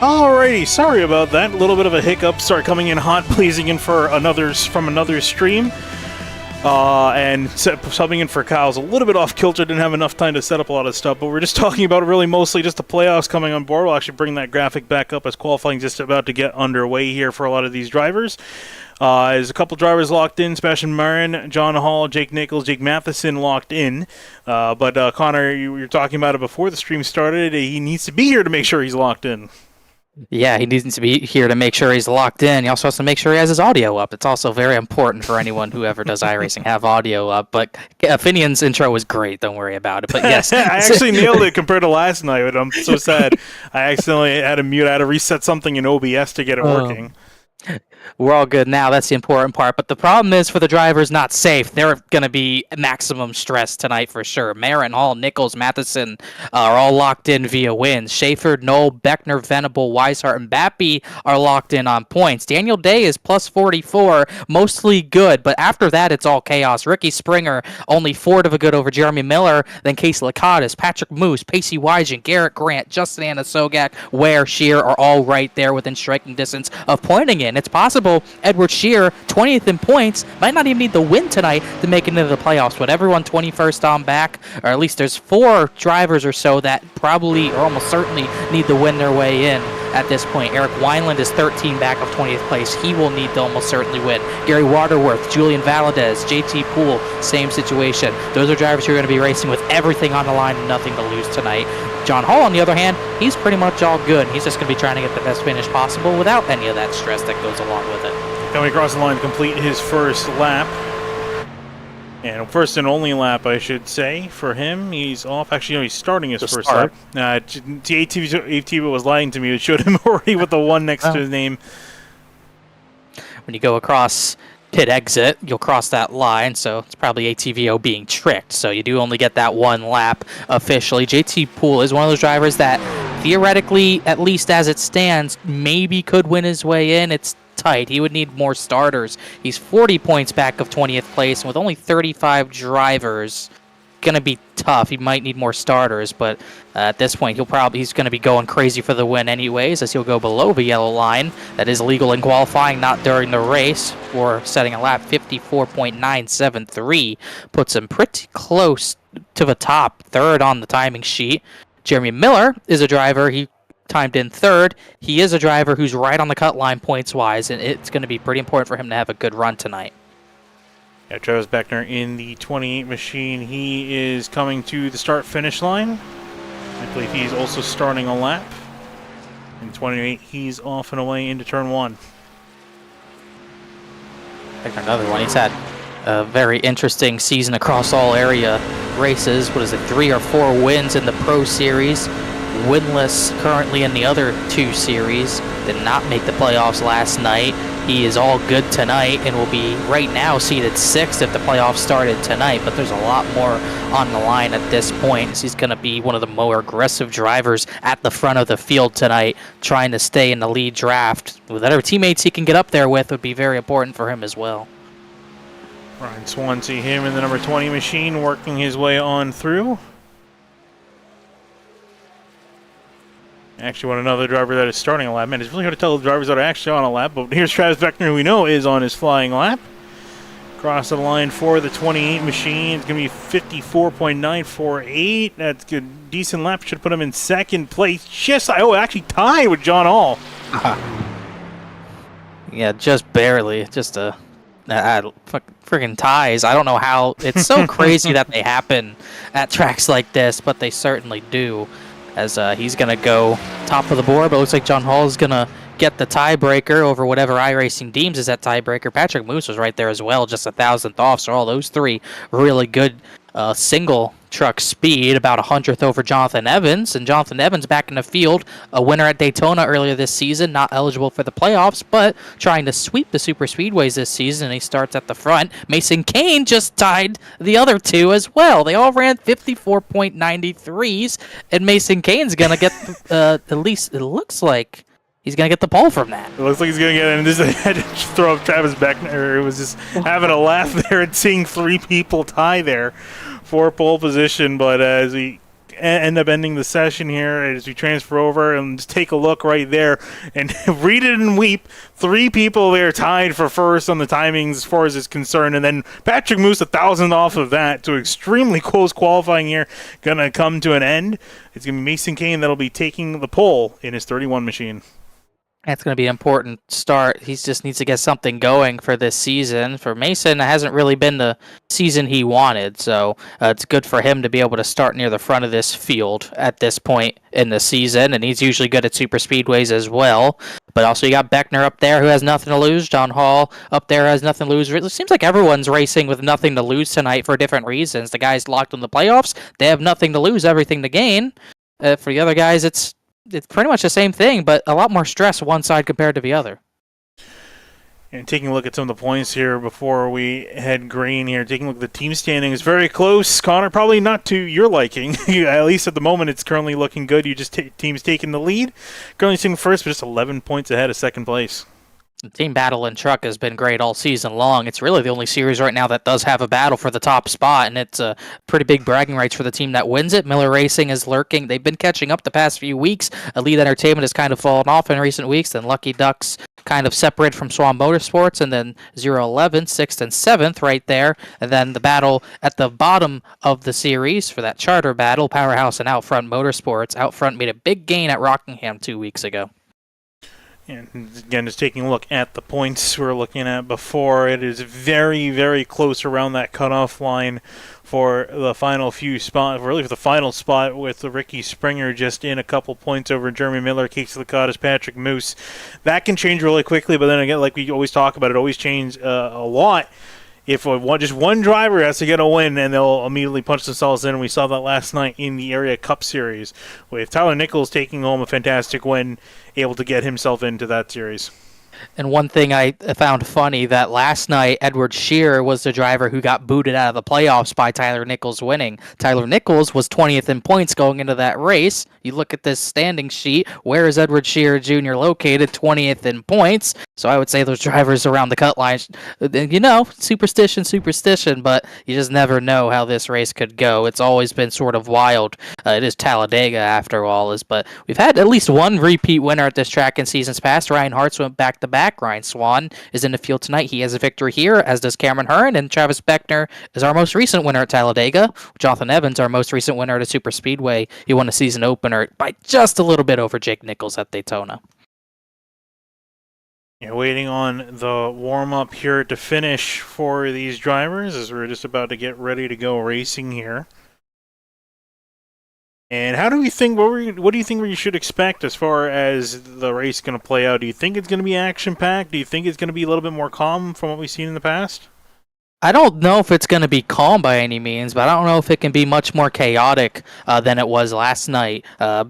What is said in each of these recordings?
Alrighty, sorry about that. A little bit of a hiccup. Start coming in hot, pleasing in for from another stream. And subbing in for Kyle's a little bit off kilter. Didn't have enough time to set up a lot of stuff, but we're just talking about really mostly just the playoffs coming on board. We'll actually bring that graphic back up as qualifying just about to get underway here for a lot of these drivers. There's a couple drivers locked in: Sebastian Marin, John Hall, Jake Nichols, Jake Matheson locked in. But Connor, you were talking about it before the stream started. He needs to be here to make sure he's locked in. Yeah, he needs to be here to make sure he's locked in. He also has to make sure he has his audio up. It's also very important for anyone who ever does iRacing have audio up. But Finian's intro was great. Don't worry about it. But yes. I actually nailed it compared to last night, but I'm so sad. I accidentally had to mute. I had to reset something in OBS to get it working. We're all good now. That's the important part. But the problem is for the drivers not safe. They're going to be maximum stress tonight for sure. Marin, Hall, Nichols, Matheson are all locked in via wins. Schaefer, Knoll, Beckner, Venable, Weishart, and Bappy are locked in on points. Daniel Day is plus 44, mostly good. But after that, it's all chaos. Ricky Springer, only 4 to a good over Jeremy Miller. Then Casey Lakatos, Patrick Moose, Pacey Wygen, Garrett Grant, Justin Anasogak, Ware, Shear are all right there within striking distance of pointing in. It's possible Edward Shear, 20th in points, might not even need the win tonight to make it into the playoffs, but everyone 21st on back, or at least there's 4 drivers or so that probably or almost certainly need to win their way in at this point. Eric Wineland is 13 back of 20th place. He will need to almost certainly win. Gary Waterworth, Julian Valadez, JT Poole, same situation. Those are drivers who are going to be racing with everything on the line and nothing to lose tonight. John Hall, on the other hand, he's pretty much all good. He's just going to be trying to get the best finish possible without any of that stress that goes along with it. Coming across the line to complete his first lap. And first and only lap, I should say, for him. He's off. Actually, no, he's starting his first lap. The ATV was lying to me. It showed him already with the 1 next to his name. When you go across pit exit, you'll cross that line, so it's probably ATVO being tricked. So you do only get that 1 lap officially. JT Poole is one of those drivers that theoretically, at least as it stands, maybe could win his way in. It's tight. He would need more starters. He's 40 points back of 20th place, and with only 35 drivers, going to be tough. He might need more starters, but at this point, he's going to be going crazy for the win anyways, as he'll go below the yellow line. That is legal in qualifying, not during the race, for setting a lap. 54.973 puts him pretty close to the top, 3rd on the timing sheet. Jeremy Miller is a driver. He timed in 3rd. He is a driver who's right on the cut line points-wise, and it's going to be pretty important for him to have a good run tonight. Yeah, Travis Beckner in the 28 machine. He is coming to the start-finish line. I believe he's also starting a lap. In 28, he's off and away into turn 1. Another one. He's had a very interesting season across all area races. 3 or 4 wins in the Pro Series. Winless currently in the other 2 series. Did not make the playoffs last night. He is all good tonight and will be right now seeded 6th if the playoffs started tonight, but there's a lot more on the line at this point. He's going to be one of the more aggressive drivers at the front of the field tonight, trying to stay in the lead draft. Whatever teammates he can get up there with would be very important for him as well. Ryan Swansea, him in the number 20 machine, working his way on through. Actually, want another driver that is starting a lap. Man, it's really hard to tell the drivers that are actually on a lap, but here's Travis Beckner, who we know is on his flying lap. Across the line for the 28 machine. It's going to be 54.948. That's good. Decent lap. Should put him in 2nd place. Actually tied with John Hall. Yeah, just barely. Just freaking ties. I don't know how. It's so crazy that they happen at tracks like this, but they certainly do. As he's going to go top of the board, but it looks like John Hall is going to get the tiebreaker over whatever iRacing deems is that tiebreaker. Patrick Moose was right there as well, just 1,000th off, so all those 3 really good single truck speed, about 100th over Jonathan Evans, and Jonathan Evans back in the field, a winner at Daytona earlier this season, not eligible for the playoffs, but trying to sweep the super speedways this season, and he starts at the front. Mason Kane just tied the other 2 as well. They all ran 54.93s, and Mason Kane's gonna get at least it looks like he's going to get the pole from that. It looks like he's going to get it. And this I had to throw up Travis Beckner. It was just having a laugh there and seeing 3 people tie there for pole position. But as he end up ending the session here as we transfer over and just take a look right there and read it and weep. 3 people there tied for first on the timings as far as it's concerned, and then Patrick Moose 1,000 off of that to extremely close qualifying here. Going to come to an end. It's going to be Mason Kane that'll be taking the pole in his 31 machine. That's going to be an important start. He just needs to get something going for this season. For Mason, it hasn't really been the season he wanted, so it's good for him to be able to start near the front of this field at this point in the season, and he's usually good at super speedways as well. But also you got Beckner up there who has nothing to lose. John Hall up there has nothing to lose. It seems like everyone's racing with nothing to lose tonight for different reasons. The guys locked in the playoffs, they have nothing to lose, everything to gain. For the other guys, it's pretty much the same thing, but a lot more stress one side compared to the other. And taking a look at some of the points here before we head green here, taking a look at the team standings, very close. Connor, probably not to your liking. At least at the moment, it's currently looking good. You just team's taking the lead. Currently sitting first, but just 11 points ahead of second place. The team battle in truck has been great all season long. It's really the only series right now that does have a battle for the top spot, and it's a pretty big bragging rights for the team that wins it. Miller Racing is lurking. They've been catching up the past few weeks. Elite Entertainment has kind of fallen off in recent weeks. Then Lucky Ducks kind of separated from Swan Motorsports, and then 011, 6th and 7th right there. And then the battle at the bottom of the series for that charter battle, Powerhouse and Outfront Motorsports. Outfront made a big gain at Rockingham 2 weeks ago. And again, just taking a look at the points we were looking at before, it is very, very close around that cutoff line for the final few spots, really for the final spot with Ricky Springer just in a couple points over Jeremy Miller, Case of the Cottage, Patrick Moose. That can change really quickly, but then again, like we always talk about, it always changes a lot. If just one driver has to get a win, and they'll immediately punch themselves in. And we saw that last night in the Area Cup Series, with Tyler Nichols taking home a fantastic win, able to get himself into that series. And one thing I found funny, that last night, Edward Shearer was the driver who got booted out of the playoffs by Tyler Nichols winning. Tyler Nichols was 20th in points going into that race. You look at this standing sheet, where is Edward Shearer Jr. located? 20th in points. So I would say those drivers around the cut line, superstition, but you just never know how this race could go. It's always been sort of wild. It is Talladega, after all, but we've had at least one repeat winner at this track in seasons past. Ryan Hartz went back-to-back. Ryan Swan is in the field tonight. He has a victory here, as does Cameron Hearn, and Travis Beckner is our most recent winner at Talladega. Jonathan Evans, our most recent winner at a Super Speedway. He won a season opener by just a little bit over Jake Nichols at Daytona. Yeah, waiting on the warm-up here to finish for these drivers as we're just about to get ready to go racing here. And how do we think? What do you think we should expect as far as the race going to play out? Do you think it's going to be action-packed? Do you think it's going to be a little bit more calm from what we've seen in the past? I don't know if it's going to be calm by any means, but I don't know if it can be much more chaotic than it was last night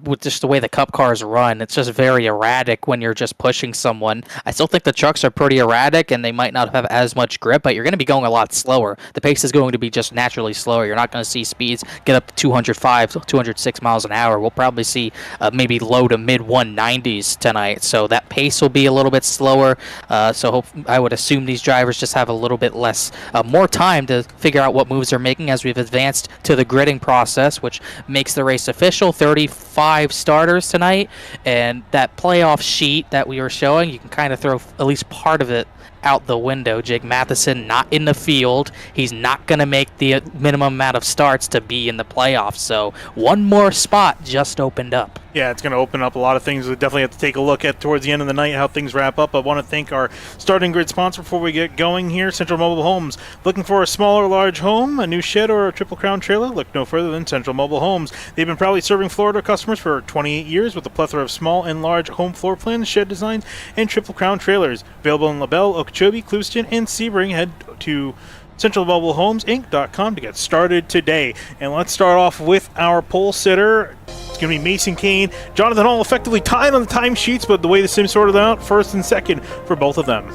with just the way the Cup cars run. It's just very erratic when you're just pushing someone. I still think the trucks are pretty erratic, and they might not have as much grip, but you're going to be going a lot slower. The pace is going to be just naturally slower. You're not going to see speeds get up to 205, 206 miles an hour. We'll probably see maybe low to mid 190s tonight, so that pace will be a little bit slower. I would assume these drivers just have a little bit less more time to figure out what moves they're making as we've advanced to the gridding process, which makes the race official. 35 starters tonight, and that playoff sheet that we were showing, you can kind of throw at least part of it out the window. Jake Matheson not in the field. He's not going to make the minimum amount of starts to be in the playoffs. So one more spot just opened up. Yeah, it's going to open up a lot of things. We definitely have to take a look at towards the end of the night how things wrap up. I want to thank our starting grid sponsor before we get going here, Central Mobile Homes. Looking for a small or large home, a new shed, or a Triple Crown trailer? Look no further than Central Mobile Homes. They've been proudly serving Florida customers for 28 years with a plethora of small and large home floor plans, shed designs, and Triple Crown trailers. Available in LaBelle, Okeechobee, Clewiston, and Sebring. Head to CentralMobileHomesInc.com to get started today. And let's start off with our pole sitter. It's going to be Mason Kane. Jonathan Hall effectively tied on the timesheets, but the way the sim sorted out, first and second for both of them.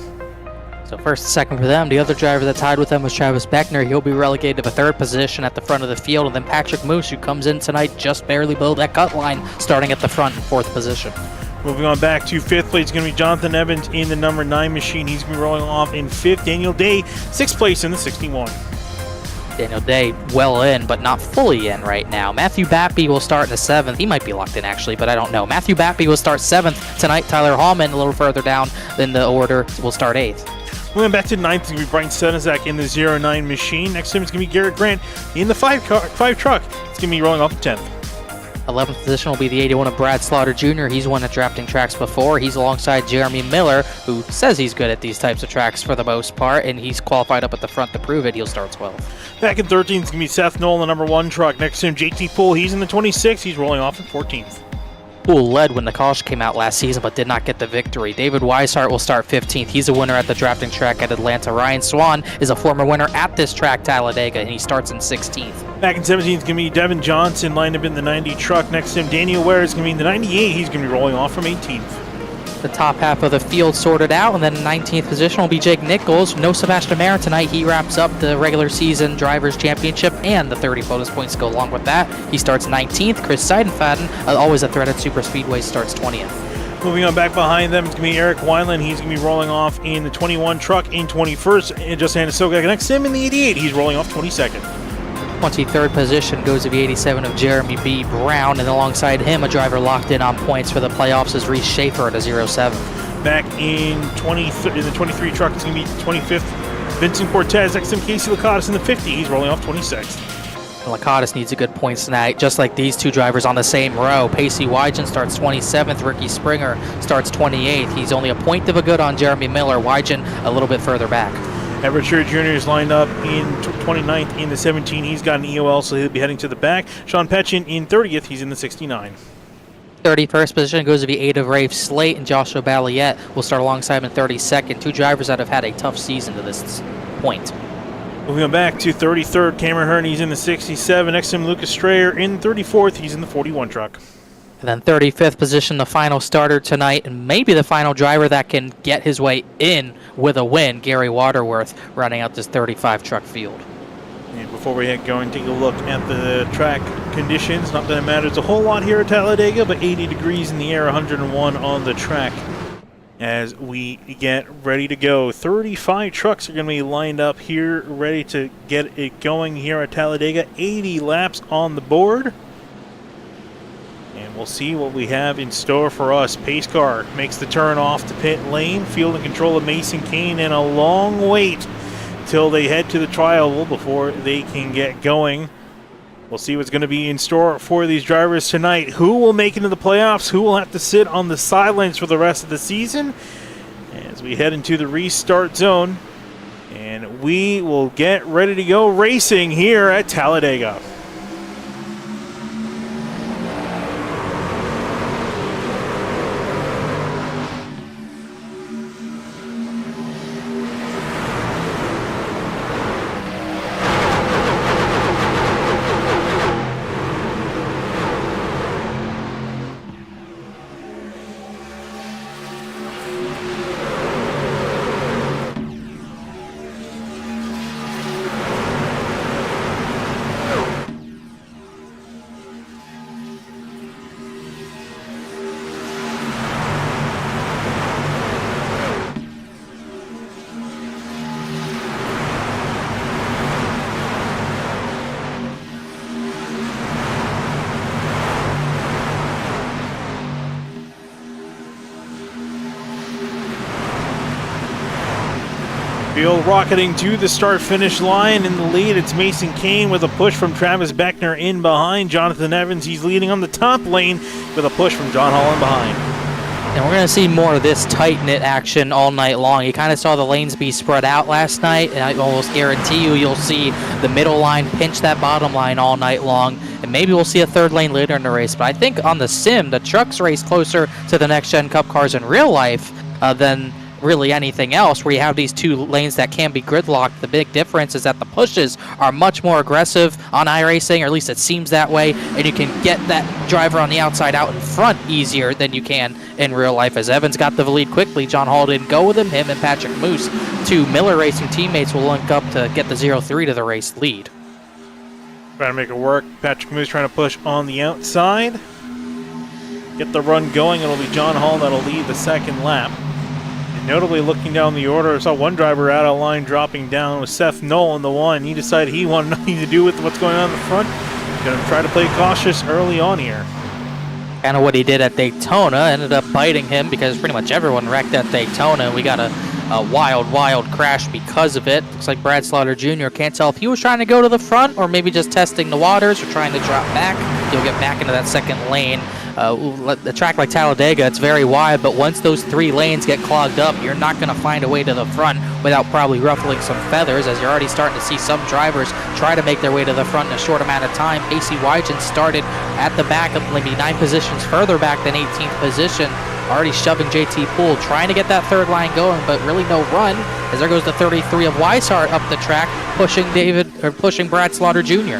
So first and second for them. The other driver that tied with them was Travis Beckner. He'll be relegated to the third position at the front of the field. And then Patrick Moose, who comes in tonight just barely below that cut line, starting at the front in fourth position. Moving on back to fifth place, it's going to be Jonathan Evans in the number 9 machine. He's going to be rolling off in fifth. Daniel Day, sixth place in the 61. Daniel Day well in, but not fully in right now. Matthew Bappy will start in the 7th. He might be locked in, actually, but I don't know. Matthew Bappy will start 7th tonight. Tyler Hallman, a little further down in the order, will start 8th. Moving back to 9th, it's going to be Brian Stenizak in the 09 machine. Next to him is going to be Garrett Grant in the 5 truck. It's going to be rolling off the 10th. 11th position will be the 81 of Brad Slaughter Jr. He's won at drafting tracks before. He's alongside Jeremy Miller, who says he's good at these types of tracks for the most part, and he's qualified up at the front to prove it. He'll start 12th. Back in 13th, it's going to be Seth Knoll in the number 1 truck. Next to him, JT Poole. He's in the 26. He's rolling off in 14th. Poole led when the caution came out last season, but did not get the victory. David Weishart will start 15th. He's a winner at the drafting track at Atlanta. Ryan Swan is a former winner at this track, Talladega, and he starts in 16th. Back in 17th, it's going to be Devin Johnson lined up in the 90 truck. Next to him, Daniel Ware is going to be in the 98. He's going to be rolling off from 18th. The top half of the field sorted out, and then 19th position will be Jake Nichols. No Sebastian Mayer tonight. He wraps up the regular season Drivers' Championship, and the 30 bonus points go along with that. He starts 19th. Chris Seidenfaden, always a threat at Super Speedway, starts 20th. Moving on back behind them, it's going to be Eric Wineland. He's going to be rolling off in the 21 truck in 21st. And Justin Anasoga next to him in the 88. He's rolling off 22nd. 23rd position goes to the 87 of Jeremy B. Brown, and alongside him, a driver locked in on points for the playoffs is Reese Schaefer at a 07. Back in the 23 truck, it's going to be 25th. Vincent Cortez, next to him, Casey Lacatus in the 50. He's rolling off 26th. Lacatus needs a good points tonight, just like these two drivers on the same row. Pacey Wygen starts 27th. Ricky Springer starts 28th. He's only a point of a good on Jeremy Miller. Wygen a little bit further back. Everett Sherry Jr. is lined up in 29th in the 17. He's got an EOL, so he'll be heading to the back. Sean Petchin in 30th. He's in the 69. 31st position goes to be 8 of Rafe Slate, and Joshua Balliette will start alongside him in 32nd. Two drivers that have had a tough season to this point. Moving on back to 33rd, Cameron Hearn. He's in the 67. Next to him, Lucas Strayer in 34th. He's in the 41 truck. And then 35th position, the final starter tonight, and maybe the final driver that can get his way in with a win, Gary Waterworth, running out this 35 truck field. And before we get going, take a look at the track conditions. Not that it matters a whole lot here at Talladega, but 80 degrees in the air, 101 on the track. As we get ready to go, 35 trucks are going to be lined up here, ready to get it going here at Talladega. 80 laps on the board. And we'll see what we have in store for us. Pace car makes the turn off to pit lane. Field and control of Mason Kane, and a long wait till they head to the trial before they can get going. We'll see what's going to be in store for these drivers tonight. Who will make it into the playoffs? Who will have to sit on the sidelines for the rest of the season? As we head into the restart zone. And we will get ready to go racing here at Talladega. Field rocketing to the start-finish line. In the lead, it's Mason Kane with a push from Travis Beckner in behind. Jonathan Evans, he's leading on the top lane with a push from John Hall in behind. And we're going to see more of this tight-knit action all night long. You kind of saw the lanes be spread out last night, and I almost guarantee you'll see the middle line pinch that bottom line all night long, and maybe we'll see a third lane later in the race. But I think on the sim, the trucks race closer to the next-gen Cup cars in real life than really anything else, where you have these two lanes that can be gridlocked. The big difference is that the pushes are much more aggressive on iRacing, or at least it seems that way, and you can get that driver on the outside out in front easier than you can in real life. As Evans got the lead quickly, John Hall didn't go with him. Him and Patrick Moose, two Miller Racing teammates, will link up to get the 0-3 to the race lead. Trying to make it work. Patrick Moose trying to push on the outside. Get the run going. It'll be John Hall that'll lead the second lap. Notably, looking down the order, I saw one driver out of line dropping down with Seth Nolan, the one. He decided he wanted nothing to do with what's going on in the front. Going to try to play cautious early on here. Kind of what he did at Daytona, ended up biting him because pretty much everyone wrecked at Daytona. We got a wild crash because of it. Looks like Brad Slaughter Jr. can't tell if he was trying to go to the front or maybe just testing the waters or trying to drop back. He'll get back into that second lane. A track like Talladega, it's very wide, but once those 3 lanes get clogged up, you're not going to find a way to the front without probably ruffling some feathers, as you're already starting to see some drivers try to make their way to the front in a short amount of time. Casey Wygen started at the back of maybe 9 positions further back than 18th position, already shoving JT Poole, trying to get that third line going, but really no run, as there goes the 33 of Weishart up the track, pushing Brad Slaughter Jr.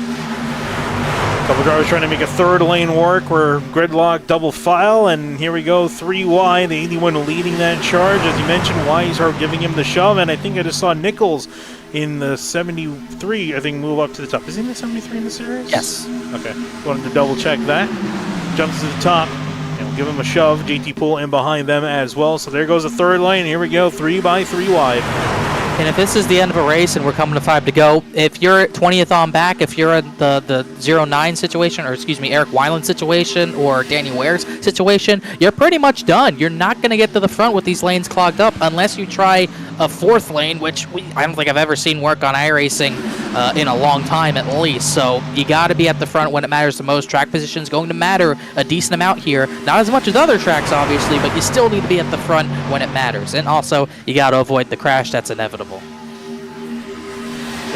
Couple drivers trying to make a third lane work. We're gridlock double file, and here we go, 3 wide. The 81 leading that charge. As you mentioned, Weishart giving him the shove, and I think I just saw Nichols in the 73, I think, move up to the top. Is he in the 73 in the series? Yes. Okay. Wanted to double check that. Jumps to the top, and we'll give him a shove. JT Poole in behind them as well. So there goes the third lane. Here we go, 3 by 3 wide. And if this is the end of a race and we're coming to 5 to go, if you're 20th on back, if you're in the 09 situation, or excuse me, Eric Weiland situation or Danny Ware's situation, you're pretty much done. You're not going to get to the front with these lanes clogged up unless you try a 4th lane, which I don't think I've ever seen work on iRacing in a long time at least. So you got to be at the front when it matters the most. Track position is going to matter a decent amount here. Not as much as other tracks, obviously, but you still need to be at the front when it matters. And also, you got to avoid the crash that's inevitable. You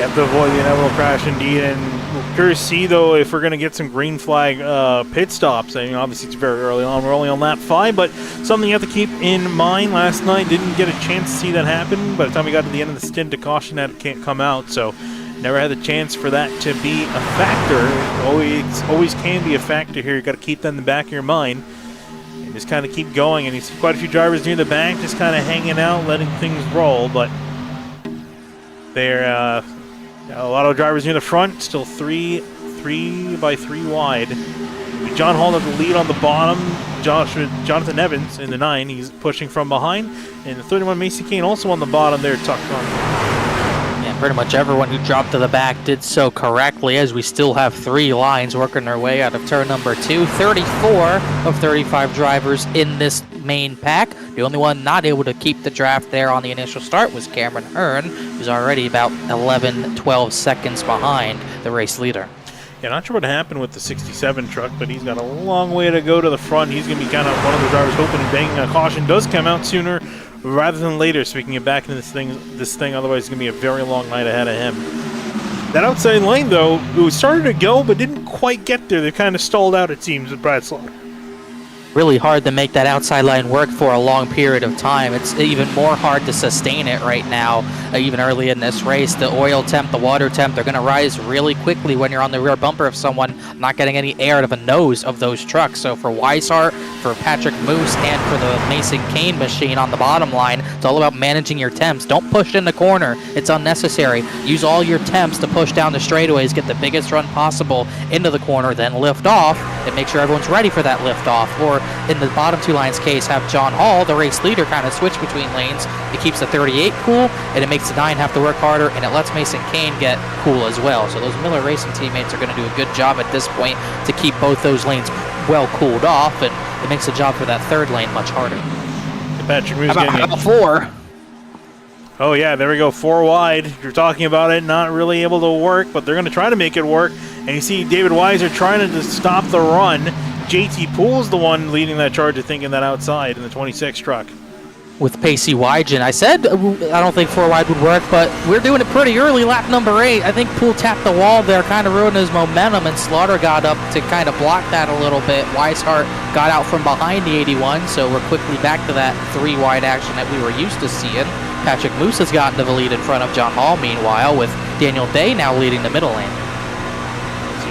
have to avoid the inevitable crash indeed, and we're curious to see though if we're going to get some green flag pit stops. I mean, obviously it's very early on. We're only on lap 5, but something you have to keep in mind. Last night didn't get a chance to see that happen. By the time we got to the end of the stint, a caution that can't come out, so never had the chance for that to be a factor. Always can be a factor here. You got to keep that in the back of your mind and just kind of keep going. And you see quite a few drivers near the back just kind of hanging out, letting things roll, but they're a lot of drivers near the front, still 3 by 3 wide. John Hall at the lead on the bottom. Jonathan Evans in the 9, he's pushing from behind. And the 31 Mason Kane also on the bottom there, tucked on. Yeah, pretty much everyone who dropped to the back did so correctly, as we still have 3 lines working their way out of turn number 2. 34 of 35 drivers in this main pack. The only one not able to keep the draft there on the initial start was Cameron Hearn, who's already about 11-12 seconds behind the race leader. Yeah, not sure what happened with the 67 truck, but he's got a long way to go to the front. He's going to be kind of one of the drivers hoping and banging a caution does come out sooner rather than later, so we can get back into this thing. Otherwise, it's going to be a very long night ahead of him. That outside lane, though, it started to go, but didn't quite get there. They kind of stalled out, it seems, with Brad Slaughter. Really hard to make that outside line work for a long period of time. It's even more hard to sustain it right now, even early in this race. The oil temp, the water temp, they're going to rise really quickly when you're on the rear bumper of someone, not getting any air out of the nose of those trucks. So for Weishart, for Patrick Moose, and for the Mason Kane machine on the bottom line, it's all about managing your temps. Don't push in the corner. It's unnecessary. Use all your temps to push down the straightaways, get the biggest run possible into the corner, then lift off, and make sure everyone's ready for that lift off. Or in the bottom 2 lines case, have John Hall, the race leader, kind of switch between lanes. It keeps the 38 cool, and it makes the 9 have to work harder, and it lets Mason Kane get cool as well. So those Miller Racing teammates are going to do a good job at this point to keep both those lanes well cooled off, and it makes the job for that 3rd lane much harder. Patrick Moose How about 4? Oh yeah, there we go, 4 wide. You're talking about it not really able to work, but they're going to try to make it work. And you see David Weiser trying to stop the run. JT Poole's the one leading that charge, I think, in that outside in the 26 truck. With Pacey Wygen, I said I don't think 4 wide would work, but we're doing it pretty early, lap number 8. I think Poole tapped the wall there, kind of ruined his momentum, and Slaughter got up to kind of block that a little bit. Weishart got out from behind the 81, so we're quickly back to that 3 wide action that we were used to seeing. Patrick Moose has gotten to the lead in front of John Hall, meanwhile, with Daniel Day now leading the middle lane.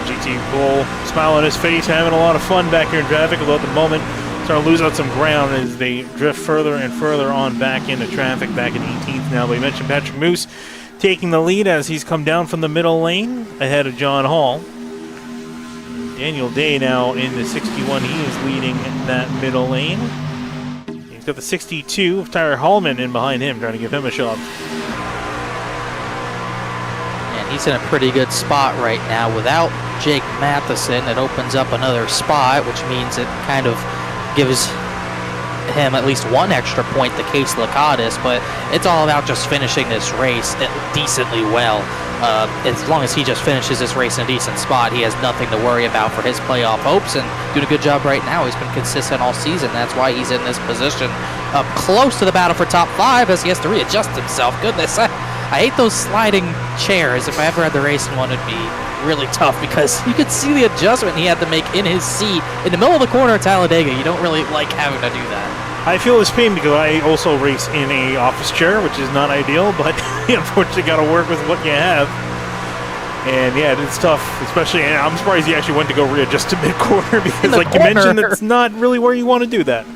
JT Poole, smile on his face, having a lot of fun back here in traffic, although at the moment starting to lose out some ground as they drift further and further on back into traffic, back in 18th now. But we mentioned Patrick Moose taking the lead as he's come down from the middle lane ahead of John Hall. Daniel Day now in the 61, he is leading that middle lane. He's got the 62 of Tyler Hallman in behind him, trying to give him a shot. And he's in a pretty good spot right now. Without Jake Matheson, it opens up another spot, which means it kind of gives him at least one extra point, the case Lakatis, but it's all about just finishing this race decently well. As long as he just finishes this race in a decent spot, he has nothing to worry about for his playoff hopes, and doing a good job right now. He's been consistent all season. That's why he's in this position, up close to the battle for top 5 as he has to readjust himself. Goodness, I hate those sliding chairs. If I ever had to race in one, it'd be really tough because you could see the adjustment he had to make in his seat in the middle of the corner at Talladega. You don't really like having to do that. I feel this pain because I also race in a office chair, which is not ideal, but you unfortunately got to work with what you have. And yeah, it's tough, especially, and I'm surprised he actually went to go readjust to mid-corner because, like you mentioned, it's not really where you want to do that.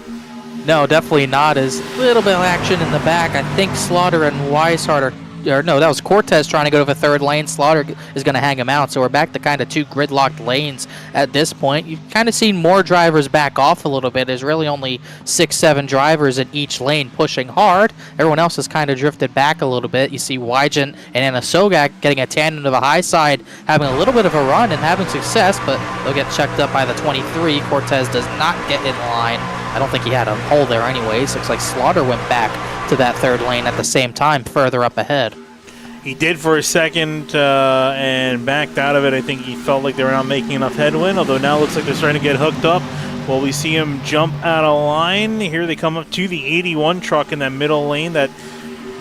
No, definitely not. There's a little bit of action in the back. I think Slaughter and Weishart are... Or no, that was Cortez trying to go to the third lane. Slaughter is going to hang him out, so we're back to kind of 2 gridlocked lanes at this point. You've kind of seen more drivers back off a little bit. There's really only 6-7 drivers in each lane pushing hard. Everyone else has kind of drifted back a little bit. You see Wygant and Anna Sogak getting a tandem to the high side, having a little bit of a run and having success, but they'll get checked up by the 23. Cortez does not get in line. I don't think he had a hole there anyways. Looks like Slaughter went back to that third lane at the same time, further up ahead. He did for a second and backed out of it. I think he felt like they were not making enough headwind, although now it looks like they're starting to get hooked up. Well, we see him jump out of line. Here they come up to the 81 truck in that middle lane, that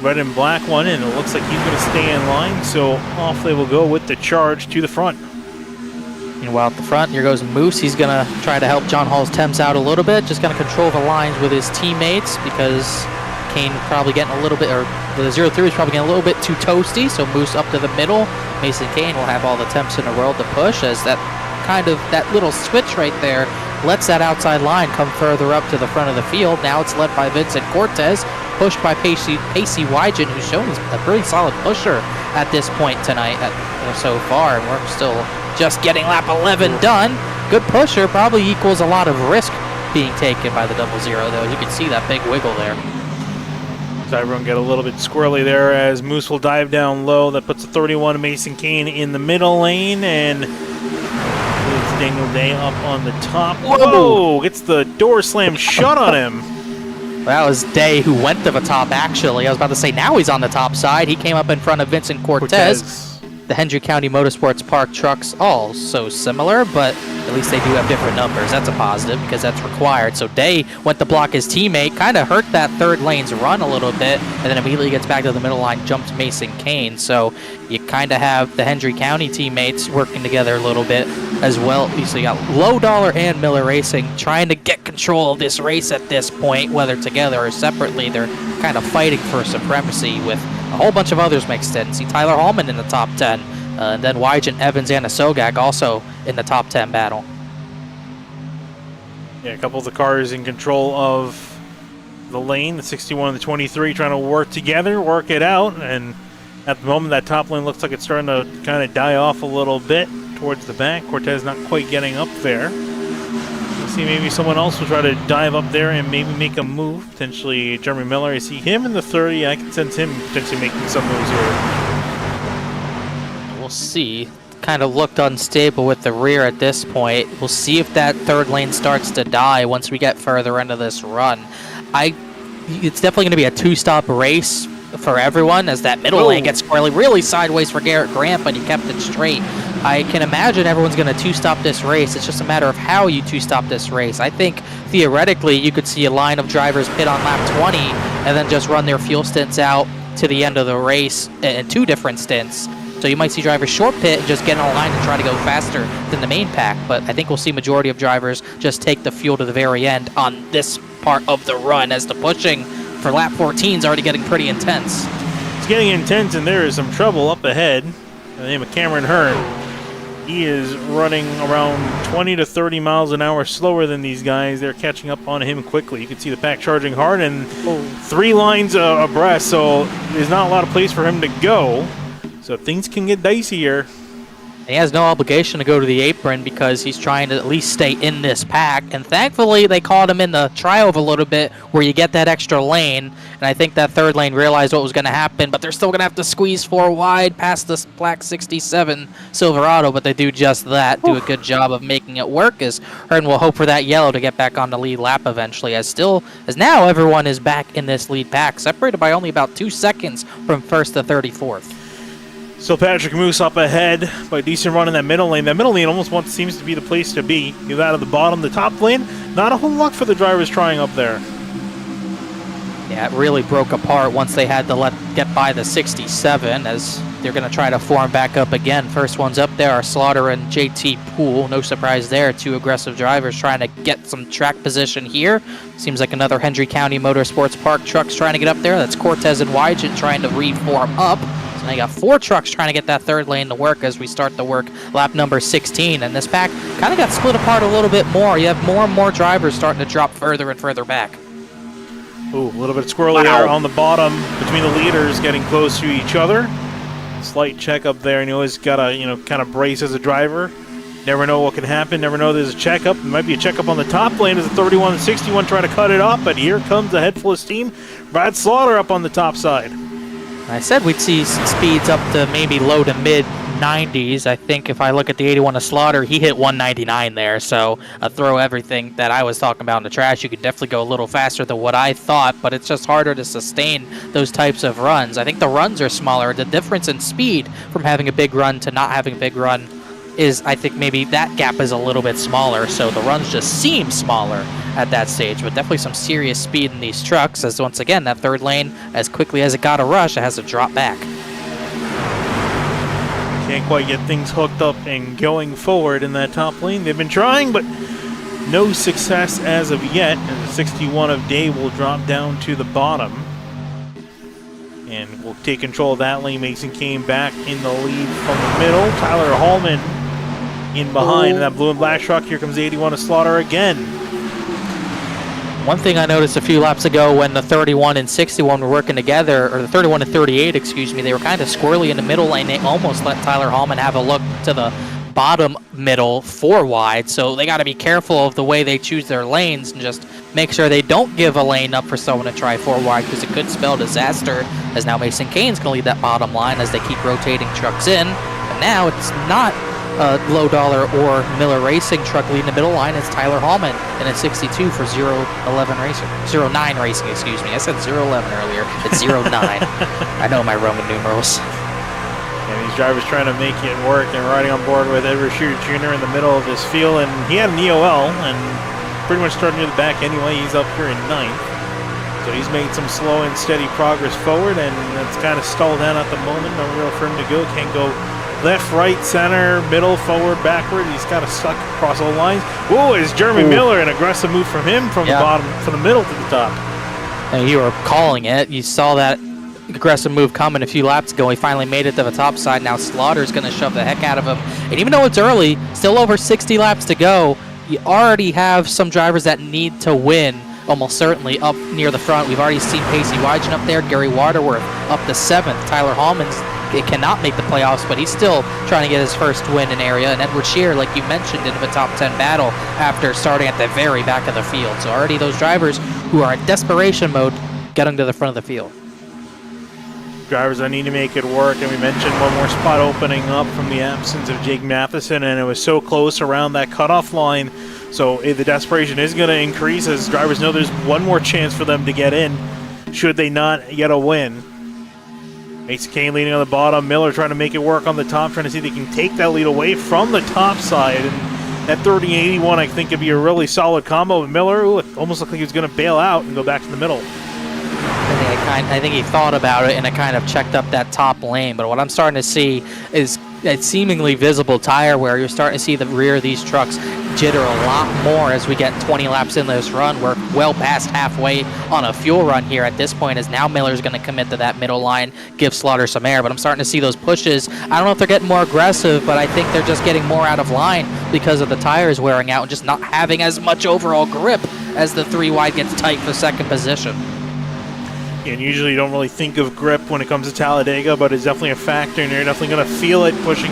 red and black one, and it looks like he's going to stay in line, so off they will go with the charge to the front. Meanwhile, at the front, here goes Moose. He's going to try to help John Hall's temps out a little bit. Just going to control the lines with his teammates because Kane probably getting a little bit, or the 03 is probably getting a little bit too toasty. So Moose up to the middle. Mason Kane will have all the temps in the world to push, as that little switch right there lets that outside line come further up to the front of the field. Now it's led by Vincent Cortez, pushed by Pacey Wygant, who's shown he's a pretty solid pusher at this point tonight so far, and we're still just getting lap 11 done. Good pusher, probably equals a lot of risk being taken by the 00, though. You can see that big wiggle there. So everyone get a little bit squirrely there as Moose will dive down low. That puts the 31 Mason Kane in the middle lane, and it's Daniel Day up on the top. Whoa! Gets the door slam shut on him. That was Day who went to the top, actually. I was about to say, now he's on the top side. He came up in front of Vincent Cortez. The Hendry County Motorsports Park trucks all so similar, but at least they do have different numbers. That's a positive because that's required. So Day went to block his teammate, kind of hurt that third lane's run a little bit, and then immediately gets back to the middle line, jumps Mason Kane. So you kind of have the Hendry County teammates working together a little bit as well. So you got Low Dollar and Miller Racing trying to get control of this race at this point, whether together or separately. They're kind of fighting for supremacy with a whole bunch of others mixed in. See Tyler Hallman in the top 10, and then Wygant, Evans, and Sogak also in the top 10 battle. Yeah, a couple of the cars in control of the lane, the 61 and the 23, trying to work together, work it out, and at the moment that top lane looks like it's starting to kind of die off a little bit towards the back. Cortez not quite getting up there. We'll see, maybe someone else will try to dive up there and maybe make a move. Potentially Jeremy Miller. I see him in the 30. I can sense him potentially making some moves here. We'll see. Kind of looked unstable with the rear at this point. We'll see if that third lane starts to die once we get further into this run. It's definitely going to be a 2-stop race for everyone, as that middle lane gets really sideways for Garrett Grant, but he kept it straight. I can imagine everyone's going to 2-stop this race. It's just a matter of how you 2-stop this race. I think theoretically you could see a line of drivers pit on lap 20 and then just run their fuel stints out to the end of the race in 2 different stints. So you might see drivers short pit and just get on a line and try to go faster than the main pack. But I think we'll see majority of drivers just take the fuel to the very end on this part of the run, as the pushing for lap 14 is already getting pretty intense. It's getting intense, and there is some trouble up ahead. The name of Cameron Hearn. He is running around 20 to 30 miles an hour slower than these guys. They're catching up on him quickly. You can see the pack charging hard, and 3 lines abreast, so there's not a lot of place for him to go. So things can get dicey here. He has no obligation to go to the apron because he's trying to at least stay in this pack. And thankfully, they caught him in the tri-oval a little bit where you get that extra lane. And I think that third lane realized what was going to happen, but they're still going to have to squeeze 4 wide past this black 67 Silverado. But they do just that, do a good job of making it work. As Hearn will hope for that yellow to get back on the lead lap eventually. As now everyone is back in this lead pack, separated by only about 2 seconds from first to 34th. So Patrick Moose up ahead by a decent run in that middle lane. That middle lane almost seems to be the place to be. Get out of the bottom. The top lane, not a whole lot for the drivers trying up there. Yeah, it really broke apart once they had to get by the 67 as they're going to try to form back up again. First ones up there are Slaughter and JT Poole. No surprise there. 2 aggressive drivers trying to get some track position here. Seems like another Hendry County Motorsports Park truck's trying to get up there. That's Cortez and Wygent trying to reform up. So they got 4 trucks trying to get that third lane to work as we start to work lap number 16. And this pack kind of got split apart a little bit more. You have more and more drivers starting to drop further and further back. Ooh, a little bit squirrely there on the bottom between the leaders getting close to each other. Slight check up there, and you always got to, kind of brace as a driver. Never know what can happen. Never know there's a checkup. There might be a checkup on the top lane as the 31 and 61 try to cut it up, but here comes the head full of steam. Brad Slaughter up on the top side. I said we'd see speeds up to maybe low to mid 90s. I think if I look at the 81 of Slaughter, he hit 199 there. So throw everything that I was talking about in the trash. You could definitely go a little faster than what I thought, but it's just harder to sustain those types of runs. I think the runs are smaller. The difference in speed from having a big run to not having a big run is, I think maybe that gap is a little bit smaller, so the runs just seem smaller at that stage, but definitely some serious speed in these trucks, as once again, that third lane, as quickly as it got a rush, it has to drop back. Can't quite get things hooked up and going forward in that top lane. They've been trying, but no success as of yet, and the 61 of Dave will drop down to the bottom. And we'll take control of that lane. Mason came back in the lead from the middle. Tyler Hallman in behind that blue and black truck. Here comes 81 of Slaughter again. One thing I noticed a few laps ago when the 31 and 61 were working together, or the 31 and 38, excuse me, they were kind of squirrely in the middle lane. They almost let Tyler Hallman have a look to the bottom middle 4 wide, so they got to be careful of the way they choose their lanes and just make sure they don't give a lane up for someone to try 4 wide, because it could spell disaster, as now Mason Kane's going to lead that bottom line as they keep rotating trucks in. But now it's not a Low Dollar or Miller Racing truck leading the middle line. It's Tyler Hallman in a 62 for 011 Racing. 09 Racing, excuse me. I said 011 earlier. It's 09. I know my Roman numerals. And these drivers trying to make it work. They're riding on board with Edward Shooter Jr. in the middle of this field, and he had an EOL and pretty much started near the back anyway. He's up here in 9th. So he's made some slow and steady progress forward, and it's kind of stalled down at the moment. Nowhere for him to go. Can't go left, right, center, middle, forward, backward. He's kind of stuck across all lines. Whoa, is Jeremy Miller, an aggressive move from him from the bottom, from the middle to the top. And you were calling it. You saw that aggressive move coming a few laps ago. He finally made it to the top side. Now Slaughter's going to shove the heck out of him. And even though it's early, still over 60 laps to go, you already have some drivers that need to win, almost certainly up near the front. We've already seen Pacey Wygent up there, Gary Waterworth up to 7th. Tyler Hallman's cannot make the playoffs, but he's still trying to get his first win in area. And Edward Shear, like you mentioned, into the top 10 battle after starting at the very back of the field. So already those drivers who are in desperation mode getting to the front of the field. Drivers that need to make it work, and we mentioned one more spot opening up from the absence of Jake Matheson, and it was so close around that cutoff line. So the desperation is going to increase as drivers know there's one more chance for them to get in should they not get a win. Mason Kane leading on the bottom. Miller trying to make it work on the top, trying to see if they can take that lead away from the top side. And that 30-81, I think, could be a really solid combo with Miller. Ooh, it almost looked like he was going to bail out and go back to the middle. I think he thought about it and it kind of checked up that top lane. But what I'm starting to see is that seemingly visible tire wear. You're starting to see the rear of these trucks jitter a lot more as we get 20 laps in this run. We're well past halfway on a fuel run here at this point, as now Miller's going to commit to that middle line, give Slaughter some air. But I'm starting to see those pushes. I don't know if they're getting more aggressive, but I think they're just getting more out of line because of the tires wearing out and just not having as much overall grip as the 3 wide gets tight for second position. And usually you don't really think of grip when it comes to Talladega, but it's definitely a factor, and you're definitely going to feel it pushing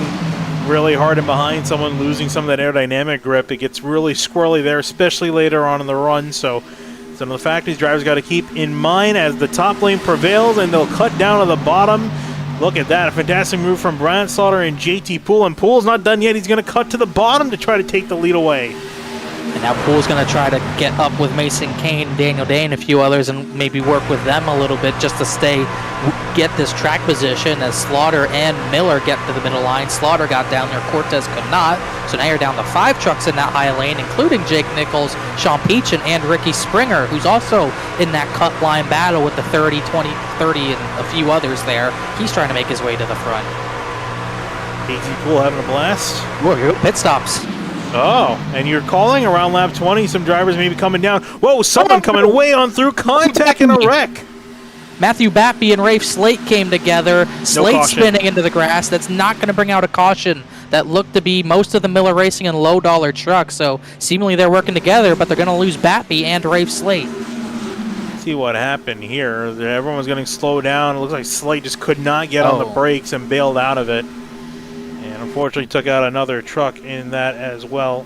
really hard in behind someone, losing some of that aerodynamic grip. It gets really squirrely there, especially later on in the run. So some of the fact these drivers got to keep in mind as the top lane prevails, and they'll cut down to the bottom. Look at that, a fantastic move from Brant Slaughter and JT Poole, and Poole's not done yet. He's going to cut to the bottom to try to take the lead away. And now Poole's going to try to get up with Mason Kane, Daniel Day, and a few others, and maybe work with them a little bit just to get this track position as Slaughter and Miller get to the middle line. Slaughter got down there, Cortez could not. So now you're down to 5 trucks in that high lane, including Jake Nichols, Sean Peachin, and Ricky Springer, who's also in that cut line battle with the 30, 20, 30, and a few others there. He's trying to make his way to the front. JT Poole having a blast. Whoa, pit stops. Oh, and you're calling around lap 20. Some drivers may be coming down. Whoa, someone coming way on through. Contact and a wreck. Matthew Bappy and Rafe Slate came together. Slate spinning into the grass. That's not going to bring out a caution. That looked to be most of the Miller Racing and low-dollar trucks. So seemingly they're working together, but they're going to lose Bappy and Rafe Slate. See what happened here. Everyone was getting slowed down. It looks like Slate just could not get on the brakes and bailed out of it. And unfortunately took out another truck in that as well.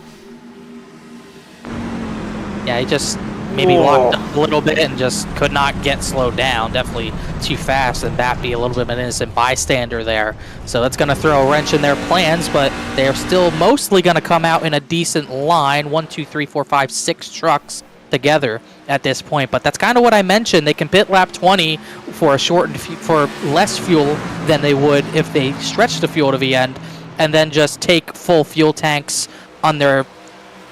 Yeah, he just maybe locked up a little bit and just could not get slowed down. Definitely too fast, and Bappy a little bit of an innocent bystander there. So that's going to throw a wrench in their plans, but they're still mostly going to come out in a decent line. 1, 2, 3, 4, 5, 6 trucks together at this point. But that's kind of what I mentioned. They can pit lap 20 for for less fuel than they would if they stretched the fuel to the end, and then just take full fuel tanks on their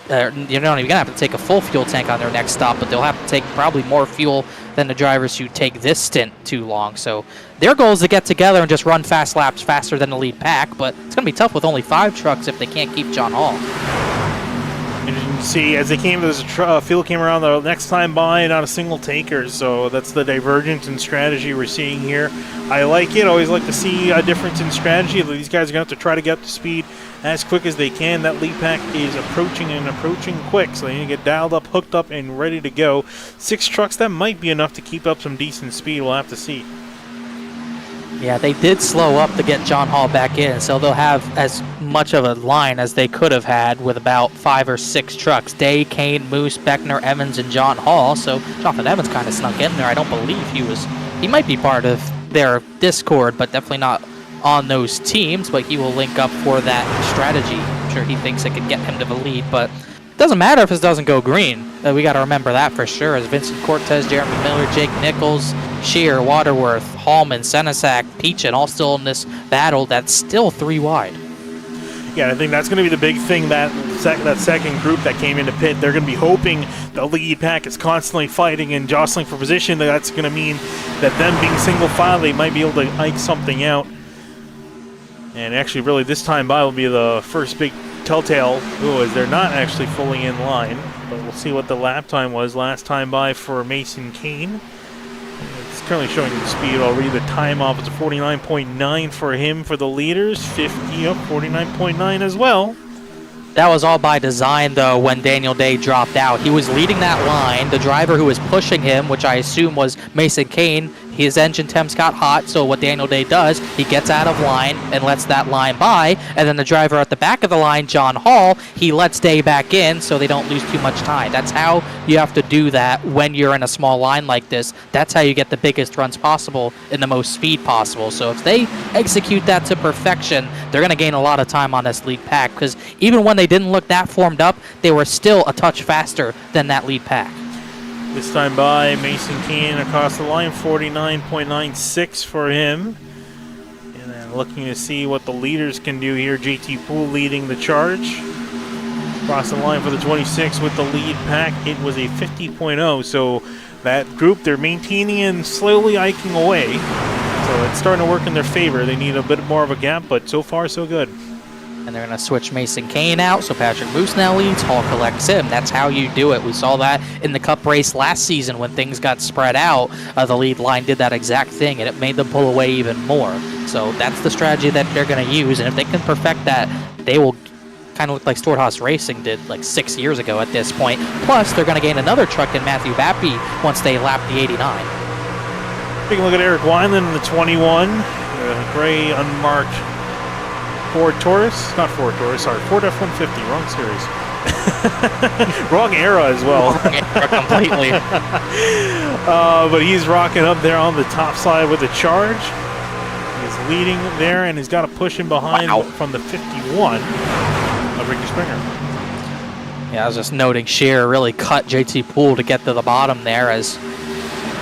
you're not even going to have to take a full fuel tank on their next stop, but they'll have to take probably more fuel than the drivers who take this stint too long. So their goal is to get together and just run fast laps faster than the lead pack, but it's going to be tough with only 5 trucks if they can't keep John Hall. And you can see as they came, there's a field came around the next time by, not a single taker. So that's the divergence in strategy we're seeing here. I like it. Always like to see a difference in strategy. These guys are going to have to try to get up to speed as quick as they can. That lead pack is approaching quick, so they need to get dialed up, hooked up, and ready to go. 6 trucks, that might be enough to keep up some decent speed. We'll have to see. Yeah, they did slow up to get John Hall back in, so they'll have as much of a line as they could have had with about 5 or 6 trucks. Day, Kane, Moose, Beckner, Evans, and John Hall. So Jonathan Evans kind of snuck in there. I don't believe he might be part of their Discord, but definitely not on those teams, but he will link up for that strategy. I'm sure he thinks it could get him to the lead, but it doesn't matter if this doesn't go green. We got to remember that for sure, as Vincent Cortez, Jeremy Miller, Jake Nichols, Shear, Waterworth, Hallman, Senesac, Peachin, all still in this battle that's still 3 wide. Yeah, I think that's going to be the big thing, that second group that came into pit. They're going to be hoping the lead pack is constantly fighting and jostling for position. That's going to mean that them being single file, they might be able to ike something out. And actually, really, this time by will be the first big telltale, as they're not actually fully in line. But we'll see what the lap time was last time by for Mason Kane. It's currently showing the speed already. The time off is a 49.9 for him for the leaders. 49.9 as well. That was all by design, though, when Daniel Day dropped out. He was leading that line. The driver who was pushing him, which I assume was Mason Kane, his engine temps got hot, so what Daniel Day does, he gets out of line and lets that line by, and then the driver at the back of the line, John Hall, he lets Day back in so they don't lose too much time. That's how you have to do that when you're in a small line like this. That's how you get the biggest runs possible and the most speed possible. So if they execute that to perfection, they're going to gain a lot of time on this lead pack, because even when they didn't look that formed up, they were still a touch faster than that lead pack. This time by Mason Kane across the line, 49.96 for him. And then looking to see what the leaders can do here. JT Poole leading the charge. Across the line for the 26 with the lead pack, it was a 50.0. So that group, they're maintaining and slowly hiking away. So it's starting to work in their favor. They need a bit more of a gap, but so far so good. And they're going to switch Mason Kane out, so Patrick Moose now leads. Hall collects him. That's how you do it. We saw that in the Cup race last season when things got spread out. The lead line did that exact thing, and it made them pull away even more. So that's the strategy that they're going to use, and if they can perfect that, they will kind of look like Storehouse Racing did like 6 years ago at this point. Plus, they're going to gain another truck in Matthew Bappy once they lap the 89. Take a look at Eric Wineland in the 21. Gray unmarked Ford Taurus, not Ford Taurus, sorry, Ford F-150, wrong series. Wrong era as well. Completely. But he's rocking up there on the top side with a charge. He's leading there, and he's got to push him behind from the 51 of Ricky Springer. Yeah, I was just noting Shearer really cut JT Poole to get to the bottom there, as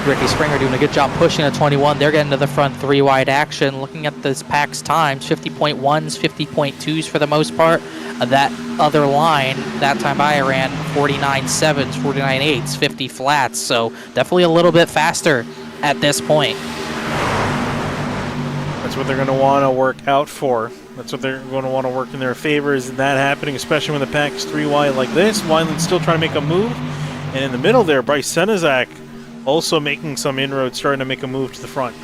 Ricky Springer doing a good job pushing the 21. They're getting to the front three wide action. Looking at this pack's times, 50.1s, 50.2s for the most part. That other line, that time I ran 49.7s, 49.8s, 50 flats. So definitely a little bit faster at this point. That's what they're going to want to work out for. That's what they're going to want to work in their favor, is that happening, especially when the pack is three wide like this. Wineland's still trying to make a move. And in the middle there, Bryce Senezak also making some inroads, starting to make a move to the front.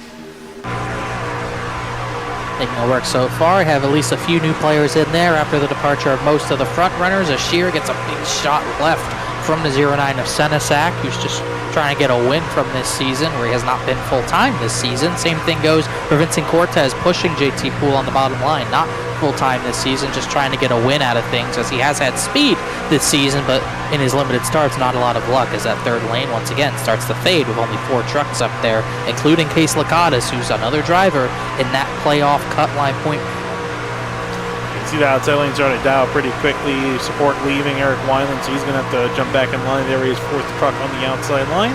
Making it work so far. Have at least a few new players in there after the departure of most of the front runners. As Shearer gets a big shot left from the 09 of Senesac, who's just trying to get a win from this season, where he has not been full-time this season. Same thing goes for Vincent Cortez, pushing JT Poole on the bottom line. Not full-time this season, just trying to get a win out of things, as he has had speed this season, but in his limited starts, not a lot of luck, as that third lane once again starts to fade with only 4 trucks up there, including Case Lakatos, who's another driver in that playoff cut line point. You can see the outside lane starting to dial pretty quickly. Support leaving Eric Wineland, so he's going to have to jump back in line. There he is, 4th truck on the outside line.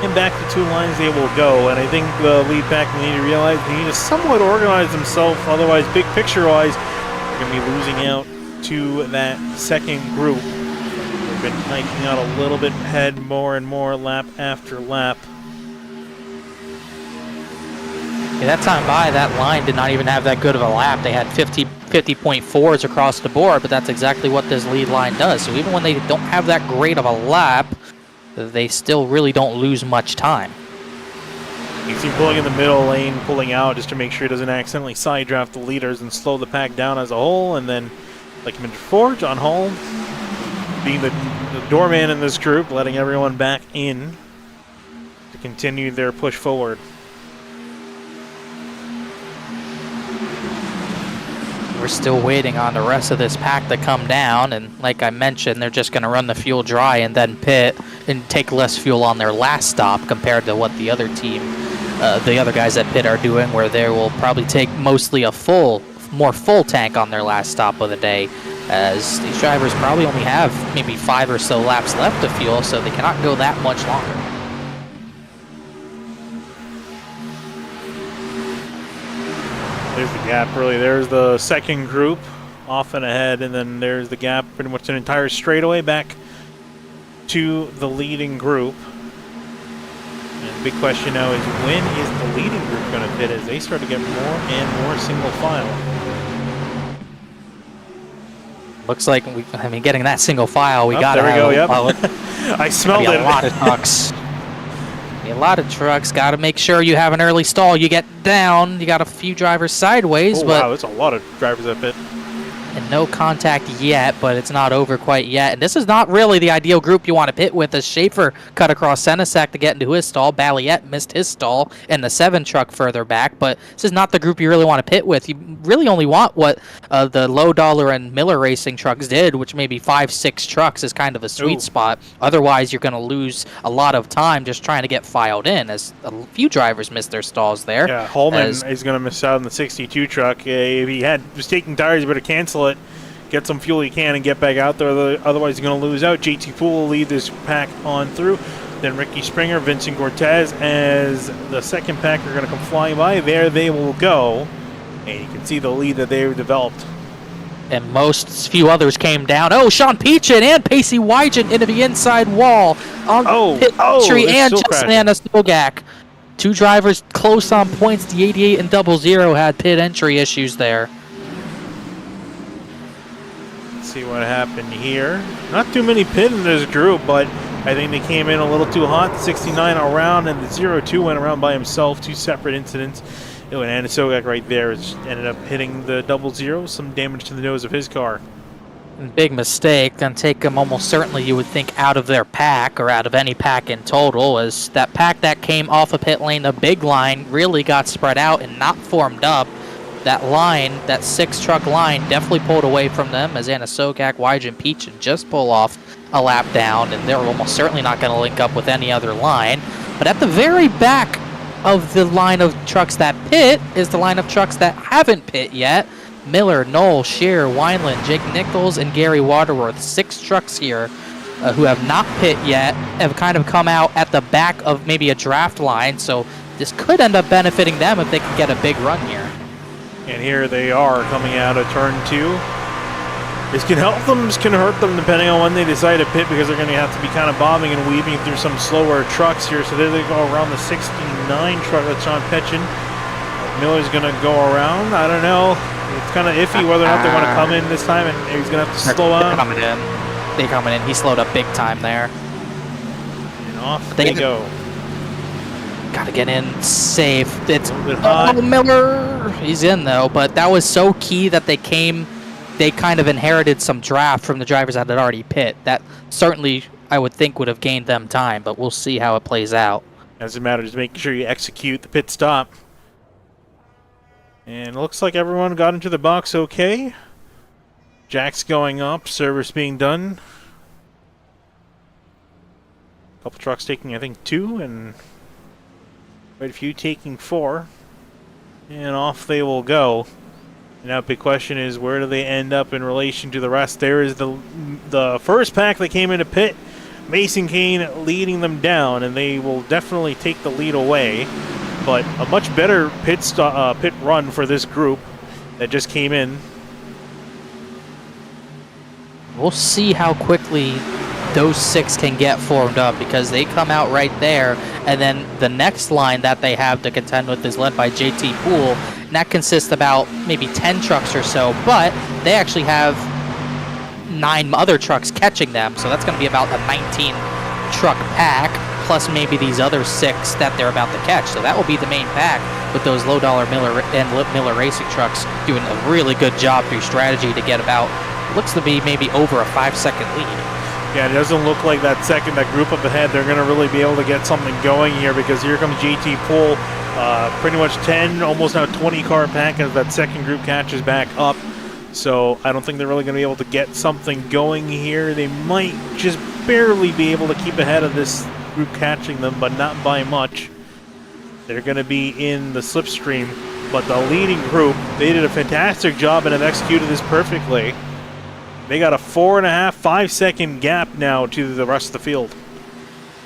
And back to 2 lines they will go. And I think the lead pack need to realize they need to somewhat organize themselves. Otherwise, big picture-wise, they're going to be losing out to that second group. They've been hiking out a little bit ahead more and more lap after lap. Yeah, that time by, that line did not even have that good of a lap. They had 50.4s across the board, but that's exactly what this lead line does. So even when they don't have that great of a lap, they still really don't lose much time. You see him pulling in the middle lane, pulling out just to make sure he doesn't accidentally side draft the leaders and slow the pack down as a whole. And then, like I mentioned before, John Hall being the doorman in this group, letting everyone back in to continue their push forward. We're still waiting on the rest of this pack to come down, and like I mentioned, they're just going to run the fuel dry and then pit and take less fuel on their last stop compared to what the other team, the other guys at pit are doing, where they will probably take mostly a more full tank on their last stop of the day, as these drivers probably only have maybe 5 or so laps left of fuel, so they cannot go that much longer. There's the gap, really. There's the second group off and ahead, and then there's the gap, pretty much an entire straightaway back to the leading group. And the big question now is, when is the leading group going to pit as they start to get more and more single file? Looks like getting that single file, we got to have. There we go. Yep. I smelled it. A lot of trucks. A lot of trucks. Got to make sure you have an early stall. You get down. You got a few drivers sideways, but wow, that's a lot of drivers up pit. And no contact yet, but it's not over quite yet. And this is not really the ideal group you want to pit with, as Schaefer cut across Senesac to get into his stall. Balliette missed his stall in the 7 truck further back, but this is not the group you really want to pit with. You really only want what the Low Dollar and Miller Racing trucks did, which maybe 5-6 trucks is kind of a sweet spot. Otherwise, you're going to lose a lot of time just trying to get filed in, as a few drivers missed their stalls there. Yeah, Holman is going to miss out on the 62 truck. If he was taking tires, he better cancel it, get some fuel he can, and get back out there. Otherwise, he's going to lose out. JT Poole will lead this pack on through. Then Ricky Springer, Vincent Cortez, as the second pack are going to come flying by. There they will go. And you can see the lead that they've developed. And few others came down. Oh, Sean Peachin and Pacey Wygen into the inside wall on pit entry, and Justin Anastogak. 2 drivers close on points. The 88 and 00 had pit entry issues there. Let's see what happened here. Not too many pit in this group, but I think they came in a little too hot. 69 around, and the 02 went around by himself. 2 separate incidents. And Anasogak right there ended up hitting the 00, some damage to the nose of his car. Big mistake. Gonna take them almost certainly, you would think, out of their pack, or out of any pack in total, as that pack that came off of pit lane, the big line, really got spread out and not formed up. that line, that 6-truck line, definitely pulled away from them as Anna Sokak, Wygen, Peachin just pull off a lap down, and they're almost certainly not going to link up with any other line. But at the very back of the line of trucks that pit is the line of trucks that haven't pit yet. Miller, Knoll, Shear, Wineland, Jake Nichols, and Gary Waterworth. 6 trucks here who have not pit yet, have kind of come out at the back of maybe a draft line, so this could end up benefiting them if they can get a big run here. And here they are coming out of turn 2. This can help them, this can hurt them depending on when they decide to pit, because they're going to have to be kind of bobbing and weaving through some slower trucks here. So there they go around the 69 truck that's on Petchin. Miller's going to go around. I don't know. It's kind of iffy whether or not they want to come in this time, and he's going to have to slow They're down. coming in. He slowed up big time there. And off they go. Gotta get in safe. It's Miller. He's in though, but that was so key that they kind of inherited some draft from the drivers that had already pit. That certainly, I would think, would have gained them time, but we'll see how it plays out. Doesn't matter, just making sure you execute the pit stop. And it looks like everyone got into the box okay. Jack's going up, service being done. A couple trucks taking, I think, 2, and quite a few taking 4. And off they will go. And now the big question is, where do they end up in relation to the rest? There is the first pack that came into pit. Mason Kane leading them down, and they will definitely take the lead away. But a much better pit run for this group that just came in. We'll see how quickly those 6 can get formed up, because they come out right there, and then the next line that they have to contend with is led by JT Poole, and that consists about maybe 10 trucks or so, but they actually have 9 other trucks catching them, so that's going to be about a 19 truck pack, plus maybe these other 6 that they're about to catch. So that will be the main pack, with those low-dollar Miller Racing trucks doing a really good job through strategy to get about, looks to be maybe over a 5-second lead. Yeah, it doesn't look like that group up ahead, they're going to really be able to get something going here, because here comes JT Poole, pretty much 10, almost now 20 car pack as that second group catches back up. So I don't think they're really going to be able to get something going here. They might just barely be able to keep ahead of this group catching them, but not by much. They're going to be in the slipstream, but the leading group, they did a fantastic job and have executed this perfectly. They got a 4.5, 5-second gap now to the rest of the field.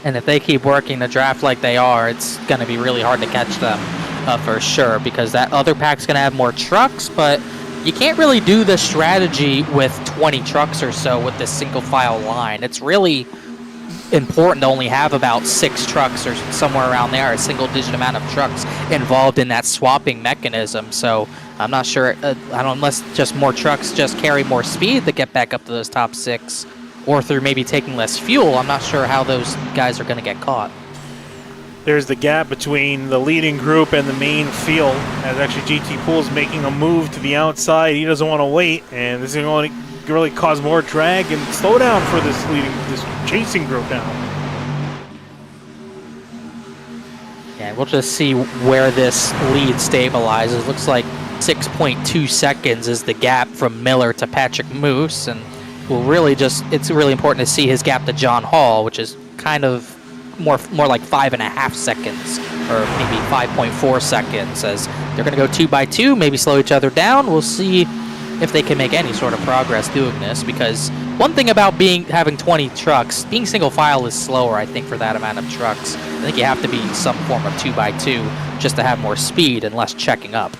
And if they keep working the draft like they are, it's going to be really hard to catch them for sure, because that other pack's going to have more trucks, but you can't really do the strategy with 20 trucks or so with this single file line. It's really important to only have about 6 trucks or somewhere around there, a single-digit amount of trucks involved in that swapping mechanism. So I'm not sure, unless just more trucks just carry more speed to get back up to those top 6, or through maybe taking less fuel, I'm not sure how those guys are going to get caught. There's the gap between the leading group and the main field, as actually GT Poole's making a move to the outside. He doesn't want to wait, and this is going to really cause more drag and slow down for this chasing group now. Yeah, we'll just see where this lead stabilizes. Looks like 6.2 seconds is the gap from Miller to Patrick Moose, and it's really important to see his gap to John Hall, which is kind of more like 5.5 seconds, or maybe 5.4 seconds, as they're going to go 2 by 2, maybe slow each other down. We'll see if they can make any sort of progress doing this, because one thing about having 20 trucks, being single file is slower, I think, for that amount of trucks. I think you have to be some form of 2 by 2 just to have more speed and less checking up.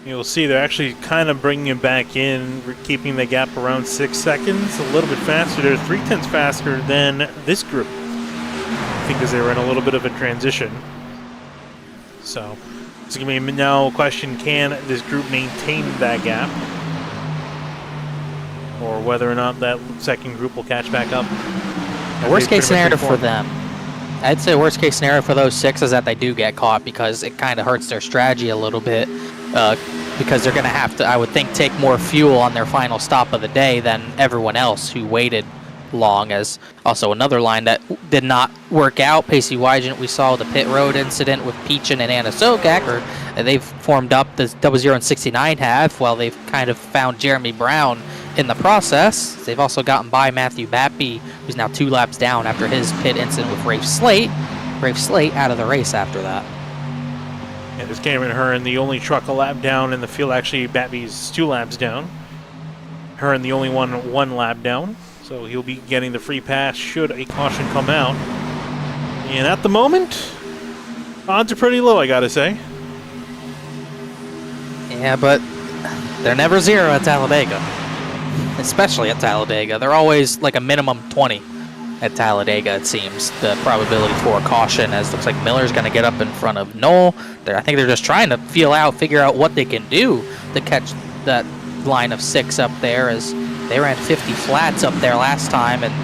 You'll see they're actually kind of bringing it back in, keeping the gap around 6 seconds, a little bit faster. They're 0.3 faster than this group, I think, because they were in a little bit of a transition. So it's going to be now a question, can this group maintain that gap? Or whether or not that second group will catch back up. The worst case scenario for them, I'd say worst case scenario for those 6 is that they do get caught, because it kind of hurts their strategy a little bit. Because they're going to have to, I would think, take more fuel on their final stop of the day than everyone else who waited long. As also another line that did not work out, Pacey Wygant, we saw the pit road incident with Peachin and Anna Sokak, or they've formed up, the 00 and 69 have, while they've kind of found Jeremy Brown in the process. They've also gotten by Matthew Bappy, who's now 2 laps down after his pit incident with Rafe Slate. Rafe Slate out of the race after that. Yeah, this Cameron Hearn, the only truck a lap down in the field. Actually, Bappy's 2 laps down. Hearn, the only one lap down. So he'll be getting the free pass should a caution come out. And at the moment, odds are pretty low, I gotta say. Yeah, but they're never zero at Talladega. Especially at Talladega. They're always like a minimum 20 at Talladega, it seems. The probability for a caution, as it looks like Miller's going to get up in front of Knoll. I think they're just trying to figure out what they can do to catch that line of 6 up there, as they ran 50 flats up there last time, and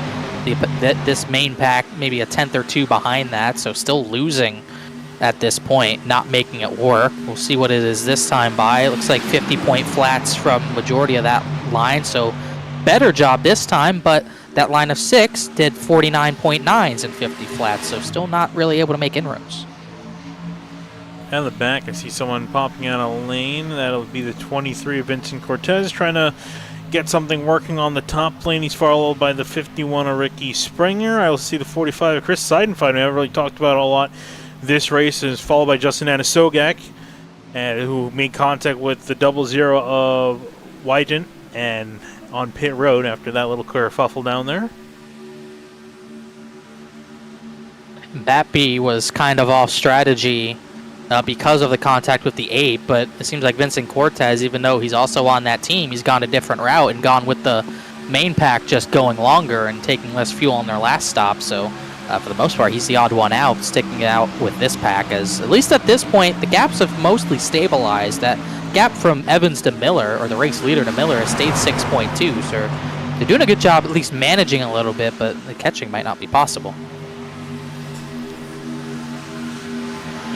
this main pack maybe a 10th or 2 behind that, so still losing at this point, not making it work. We'll see what it is this time by. It looks like 50-point flats from majority of that line, so better job this time, but that line of 6 did 49.9s in 50 flats, so still not really able to make inroads. Out of the back, I see someone popping out of lane. That'll be the 23 of Vincent Cortez, trying to get something working on the top lane. He's followed by the 51 of Ricky Springer. I will see the 45 of Chris Seidenfeld, who I haven't really talked about a lot. This race is followed by Justin Anasogak, who made contact with the 00 of Wygant and on pit road after that little kerfuffle down there. Bappy was kind of off strategy because of the contact with the 8, but it seems like Vincent Cortez, even though he's also on that team, he's gone a different route and gone with the main pack just going longer and taking less fuel on their last stop. So for the most part, he's the odd one out, sticking it out with this pack, as at least at this point, the gaps have mostly stabilized. That gap from Evans to Miller, or the race leader to Miller, has stayed 6.2, so they're doing a good job at least managing a little bit, but the catching might not be possible.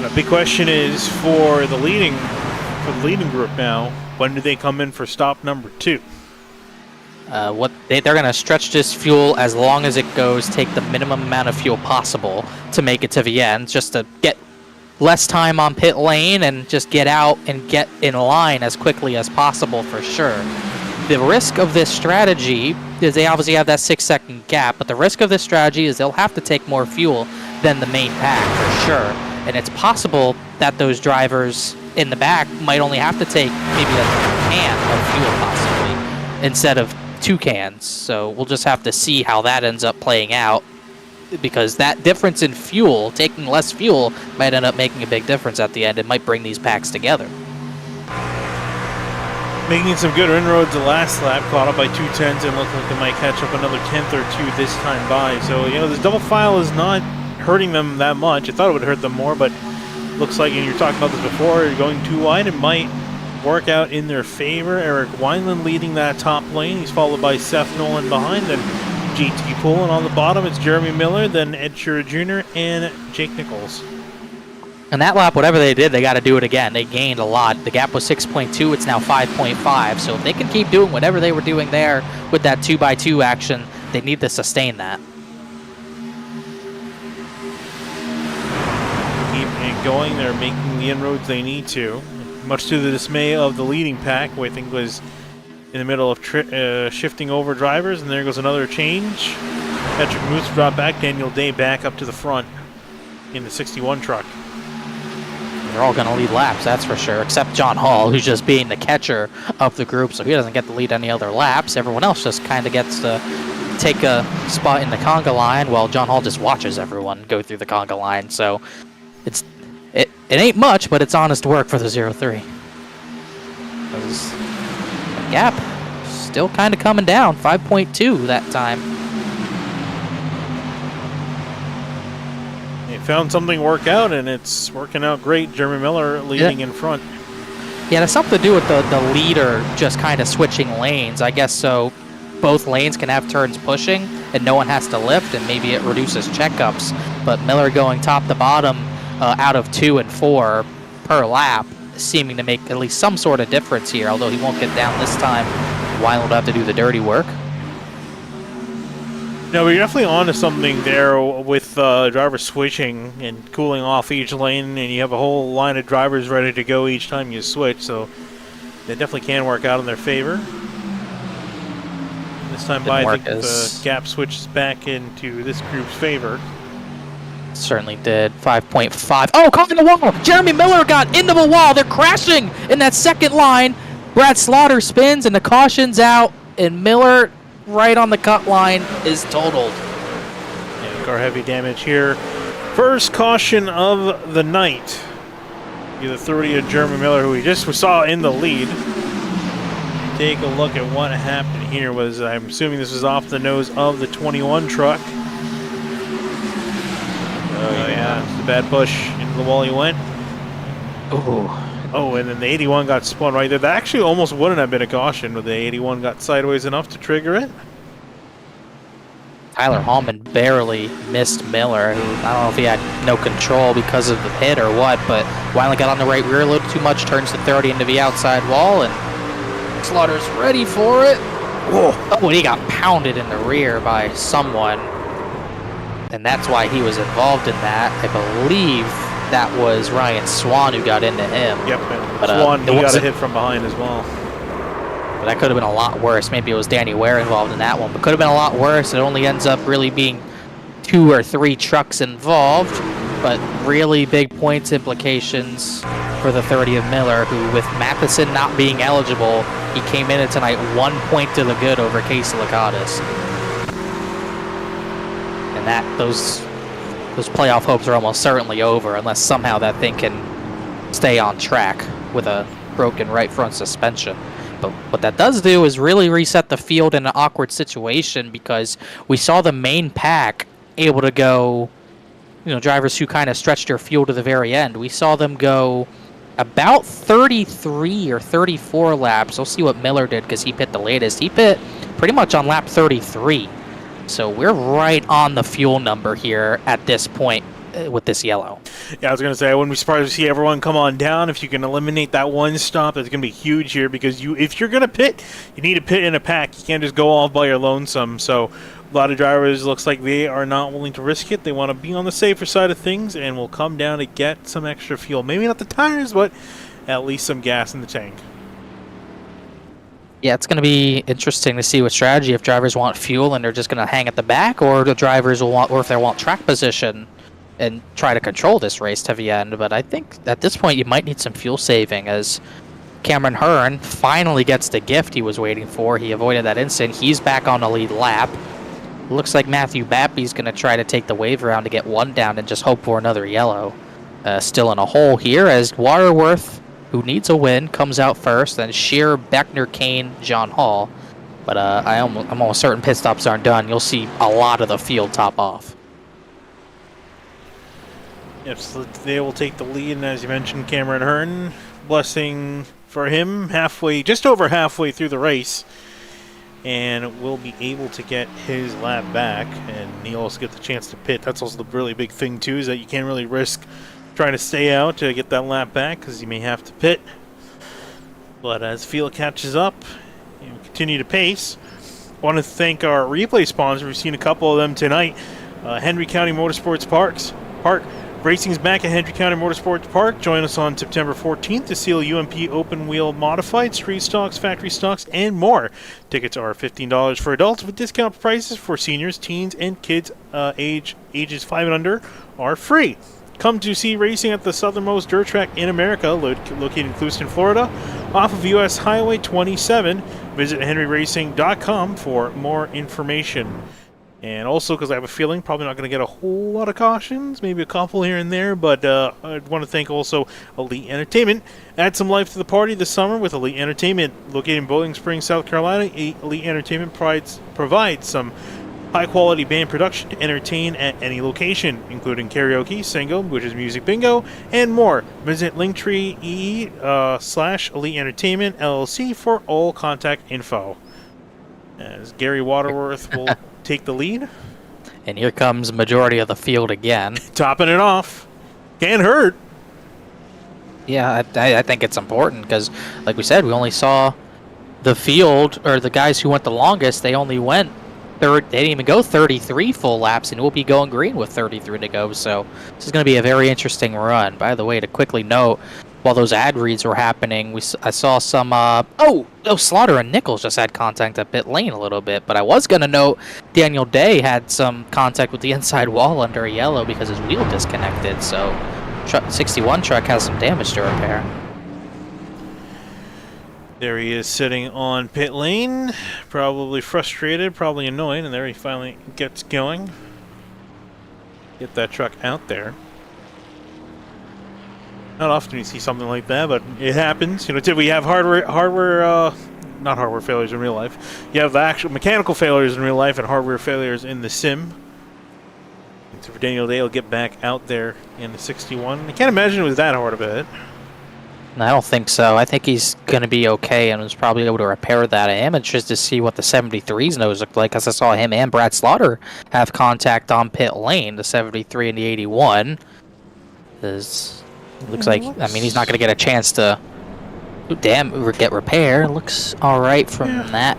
The big question is for the leading group now, when do they come in for stop number 2? They're going to stretch this fuel as long as it goes, take the minimum amount of fuel possible to make it to the end, just to get less time on pit lane and just get out and get in line as quickly as possible for sure. The risk of this strategy is they obviously have that 6-second gap, but the risk of this strategy is they'll have to take more fuel than the main pack for sure. And it's possible that those drivers in the back might only have to take maybe a can of fuel possibly instead of 2 cans. So we'll just have to see how that ends up playing out, because that difference in fuel, taking less fuel, might end up making a big difference at the end. It might bring these packs together. Making some good inroads the last lap, caught up by 2 10s, and look like they might catch up another 10th or 2 this time by. So, this double file is not hurting them that much. I thought it would hurt them more, but looks like, and you're talking about this before, going too wide, it might work out in their favor. Eric Wineland leading that top lane. He's followed by Seth Nolan behind, then GT Poole, and on the bottom it's Jeremy Miller, then Ed Shearer Jr., and Jake Nichols. And that lap, whatever they did, they got to do it again. They gained a lot. The gap was 6.2. It's now 5.5. So if they can keep doing whatever they were doing there with that 2x2 action, they need to sustain that. Keep it going. They're making the inroads they need to. Much to the dismay of the leading pack, who I think was in the middle of shifting over drivers. And there goes another change. Patrick Moose brought back. Daniel Day back up to the front in the 61 truck. They're all going to lead laps, that's for sure, except John Hall, who's just being the catcher of the group, so he doesn't get to lead any other laps. Everyone else just kind of gets to take a spot in the conga line, while John Hall just watches everyone go through the conga line. So it ain't much, but it's honest work for the 0-3. The gap still kind of coming down, 5.2 that time. Found something work out, and it's working out great. Jeremy Miller leading in front. Yeah, it has something to do with the leader just kind of switching lanes, I guess, so both lanes can have turns pushing and no one has to lift, and maybe it reduces checkups. But Miller going top to bottom out of 2 and 4 per lap, seeming to make at least some sort of difference here, although he won't get down this time. Weiland will have to do the dirty work. No, but you're definitely onto something there with drivers switching and cooling off each lane, and you have a whole line of drivers ready to go each time you switch, so that definitely can work out in their favor. This time by, I think the gap switches back into this group's favor. Certainly did. 5.5. Oh, caught in the wall! Jeremy Miller got into the wall! They're crashing in that second line! Brad Slaughter spins and the caution's out, and Miller, right on the cut line, is totaled. Yeah, car heavy damage here. First caution of the night. The 30 of Jeremy Miller, who we saw in the lead. Take a look at what happened here. I'm assuming this was off the nose of the 21 truck. Oh yeah, it's a bad push. Into the wall he went. Ooh. Oh, and then the 81 got spun right there. That actually almost wouldn't have been a caution, but the 81 got sideways enough to trigger it. Tyler Hallman barely missed Miller, who I don't know if he had no control because of the hit or what, but finally got on the right rear a little too much, turns the 30 into the outside wall, and Slaughter's ready for it. Whoa. Oh, and he got pounded in the rear by someone, and that's why he was involved in that. I believe that was Ryan Swan who got into him. Yep, and Swan, he got a hit from behind as well. But that could have been a lot worse. Maybe it was Danny Ware involved in that one, but could have been a lot worse. It only ends up really being 2 or 3 trucks involved, but really big points implications for the 30 of Miller, who with Matheson not being eligible, he came in tonight 1 point to the good over Casey Lakatos. And those playoff hopes are almost certainly over unless somehow that thing can stay on track with a broken right front suspension. But what that does do is really reset the field in an awkward situation, because we saw the main pack able to go, drivers who kind of stretched their fuel to the very end. We saw them go about 33 or 34 laps. We'll see what Miller did because he pit the latest. He pit pretty much on lap 33. So we're right on the fuel number here at this point with this yellow. Yeah, I was going to say, I wouldn't be surprised to see everyone come on down. If you can eliminate that one stop, that's going to be huge here, because if you're going to pit, you need to pit in a pack. You can't just go off by your lonesome. So a lot of drivers, looks like they are not willing to risk it. They want to be on the safer side of things and will come down to get some extra fuel. Maybe not the tires, but at least some gas in the tank. Yeah, it's going to be interesting to see what strategy, if drivers want fuel and they're just going to hang at the back, or the drivers will want, or if they want track position and try to control this race to the end. But I think at this point you might need some fuel saving, as Cameron Hearn finally gets the gift he was waiting for. He avoided that incident. He's back on the lead lap. Looks like Matthew Bappy's going to try to take the wave around to get one down and just hope for another yellow. Still in a hole here, as Waterworth, who needs a win, comes out first. Then Shearer, Beckner, Kane, John Hall. But I'm almost certain pit stops aren't done. You'll see a lot of the field top off. Yep, so they will take the lead, and as you mentioned, Cameron Hearn, blessing for him just over halfway through the race, and will be able to get his lap back, and he'll also get the chance to pit. That's also the really big thing too, is that you can't really risk trying to stay out to get that lap back, because you may have to pit. But as field catches up, you continue to pace. I want to thank our replay sponsors. We've seen a couple of them tonight. Henry County Motorsports Park. Racing's back at Henry County Motorsports Park. Join us on September 14th to see UMP Open Wheel Modified, Street Stocks, Factory Stocks, and more. Tickets are $15 for adults, with discount prices for seniors, teens, and kids ages 5 and under are free. Come to see racing at the southernmost dirt track in America, located in Clewiston, Florida, off of US Highway 27. Visit henryracing.com for more information. And also, because I have a feeling probably not going to get a whole lot of cautions, maybe a couple here and there, but I want to thank also Elite Entertainment. Add some life to the party this summer with Elite Entertainment. Located in Bowling Springs, South Carolina, Elite Entertainment provides some high-quality band production to entertain at any location, including karaoke, single, which is music bingo, and more. Visit linktree.ee /Elite Entertainment LLC for all contact info. As Gary Waterworth will take the lead. And here comes majority of the field again. Topping it off. Can't hurt. Yeah, I think it's important because, like we said, we only saw the field, or the guys who went the longest, they only went They didn't even go 33 full laps, and we'll be going green with 33 to go. So this is going to be a very interesting run. By the way, to quickly note, while those ad reads were happening, I saw some. Slaughter and Nichols just had contact at pit lane a little bit. But I was going to note Daniel Day had some contact with the inside wall under a yellow because his wheel disconnected. So 61 truck has some damage to repair. There he is sitting on pit lane, probably frustrated, probably annoyed, and there he finally gets going. Get that truck out there. Not often you see something like that, but it happens. You know, we have not hardware failures in real life. You have the actual mechanical failures in real life and hardware failures in the sim. And so for Daniel Day, he'll get back out there in the 61. I can't imagine it was that hard of a hit. I don't think so. I think he's going to be okay and was probably able to repair that. I am interested to see what the 73's nose looked like, because I saw him and Brad Slaughter have contact on pit lane, the 73 and the 81. Looks like, I mean, he's not going to get a chance to get repair. Looks all right from that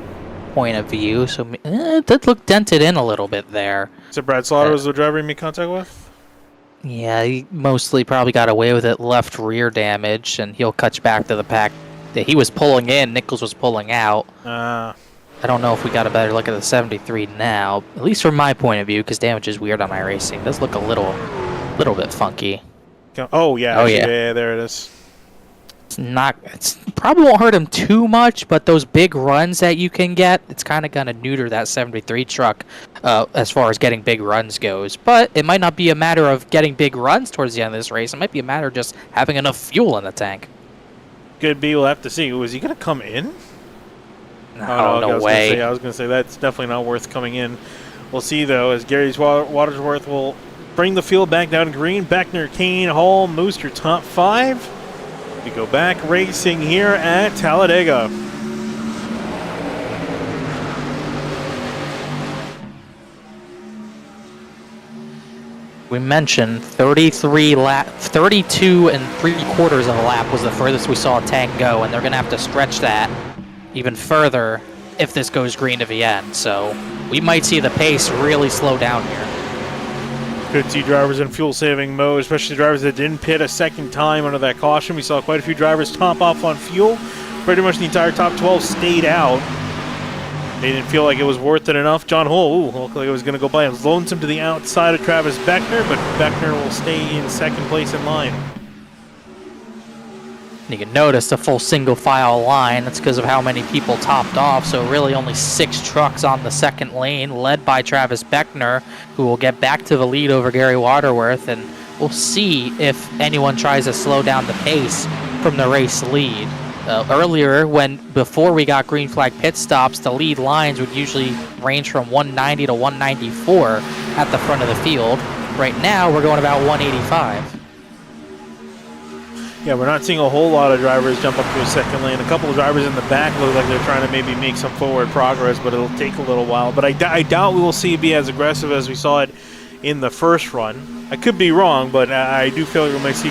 point of view. So it did look dented in a little bit there. So Brad Slaughter was the driver he made contact with? Yeah, he mostly probably got away with it, left rear damage, and he'll catch back to the pack. He was pulling in, Nichols was pulling out. I don't know if we got a better look at the 73 now, at least from my point of view, because damage is weird on iRacing. It does look a little bit funky. Oh, yeah. Yeah, there it is. It's probably won't hurt him too much, but those big runs that you can get, it's kind of gonna neuter that 73 truck as far as getting big runs goes. But it might not be a matter of getting big runs towards the end of this race. It might be a matter of just having enough fuel in the tank. Could be. We'll have to see. Was he gonna come in? No way. I was gonna say that's definitely not worth coming in. We'll see though, as Gary's Watersworth will bring the field back down to green. Beckner, Kane, Hall, Moose, your top 5. We go back racing here at Talladega. We mentioned 32 and 3/4 of a lap was the furthest we saw a tank go, and they're going to have to stretch that even further if this goes green to the end. So we might see the pace really slow down here. Could see drivers in fuel-saving mode, especially drivers that didn't pit a second time under that caution. We saw quite a few drivers top off on fuel. Pretty much the entire top 12 stayed out. They didn't feel like it was worth it enough. John Hull looked like it was going to go by. It was lonesome to the outside of Travis Beckner, but Beckner will stay in second place in line. You can notice the full single file line. That's because of how many people topped off. So really only 6 trucks on the second lane, led by Travis Beckner, who will get back to the lead over Gary Waterworth. And we'll see if anyone tries to slow down the pace from the race lead. Earlier, before we got green flag pit stops, the lead lines would usually range from 190 to 194 at the front of the field. Right now, we're going about 185. Yeah, we're not seeing a whole lot of drivers jump up to a second lane. A couple of drivers in the back look like they're trying to maybe make some forward progress, but it'll take a little while. But I doubt we will see it be as aggressive as we saw it in the first run. I could be wrong, but I do feel like we might see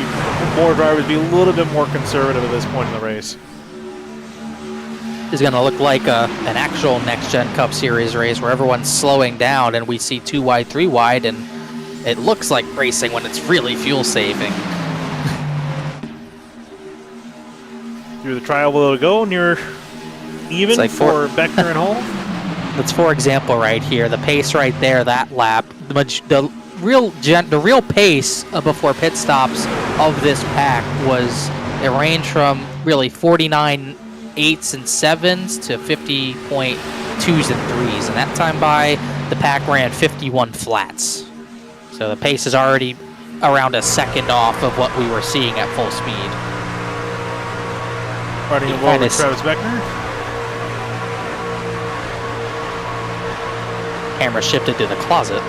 more drivers be a little bit more conservative at this point in the race. Is going to look like an actual next-gen Cup Series race where everyone's slowing down and we see 2 wide, 3 wide, and it looks like racing when it's really fuel-saving. Through the trial will it go near even like for Beckner and Hall? That's for example right here. The pace right there, that lap. The real pace before pit stops of this pack it ranged from really 49 8s and 7s to 50.2s and 3s. And that time by, the pack ran 51 flats. So the pace is already around a second off of what we were seeing at full speed. Riding over Travis Beckner. Camera shifted to the closet.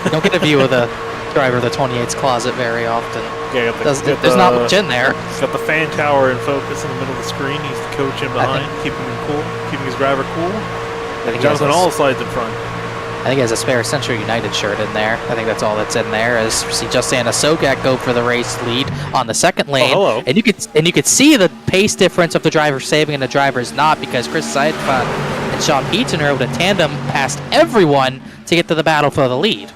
You don't get a view of the driver of the 28's closet very often. Yeah, there's not much in there. He's got the fan tower in focus in the middle of the screen. He's the coach in behind, keeping him cool, keeping his driver cool. Jonathan all slides in front. I think he has a spare Central United shirt in there. I think that's all that's in there. As we see Justin Asokak go for the race lead on the second lane. Oh, hello. And you could see the pace difference of the driver saving and the driver's not, because Chris Seidfeld and and Sean Peaton are able to tandem past everyone to get to the battle for the lead.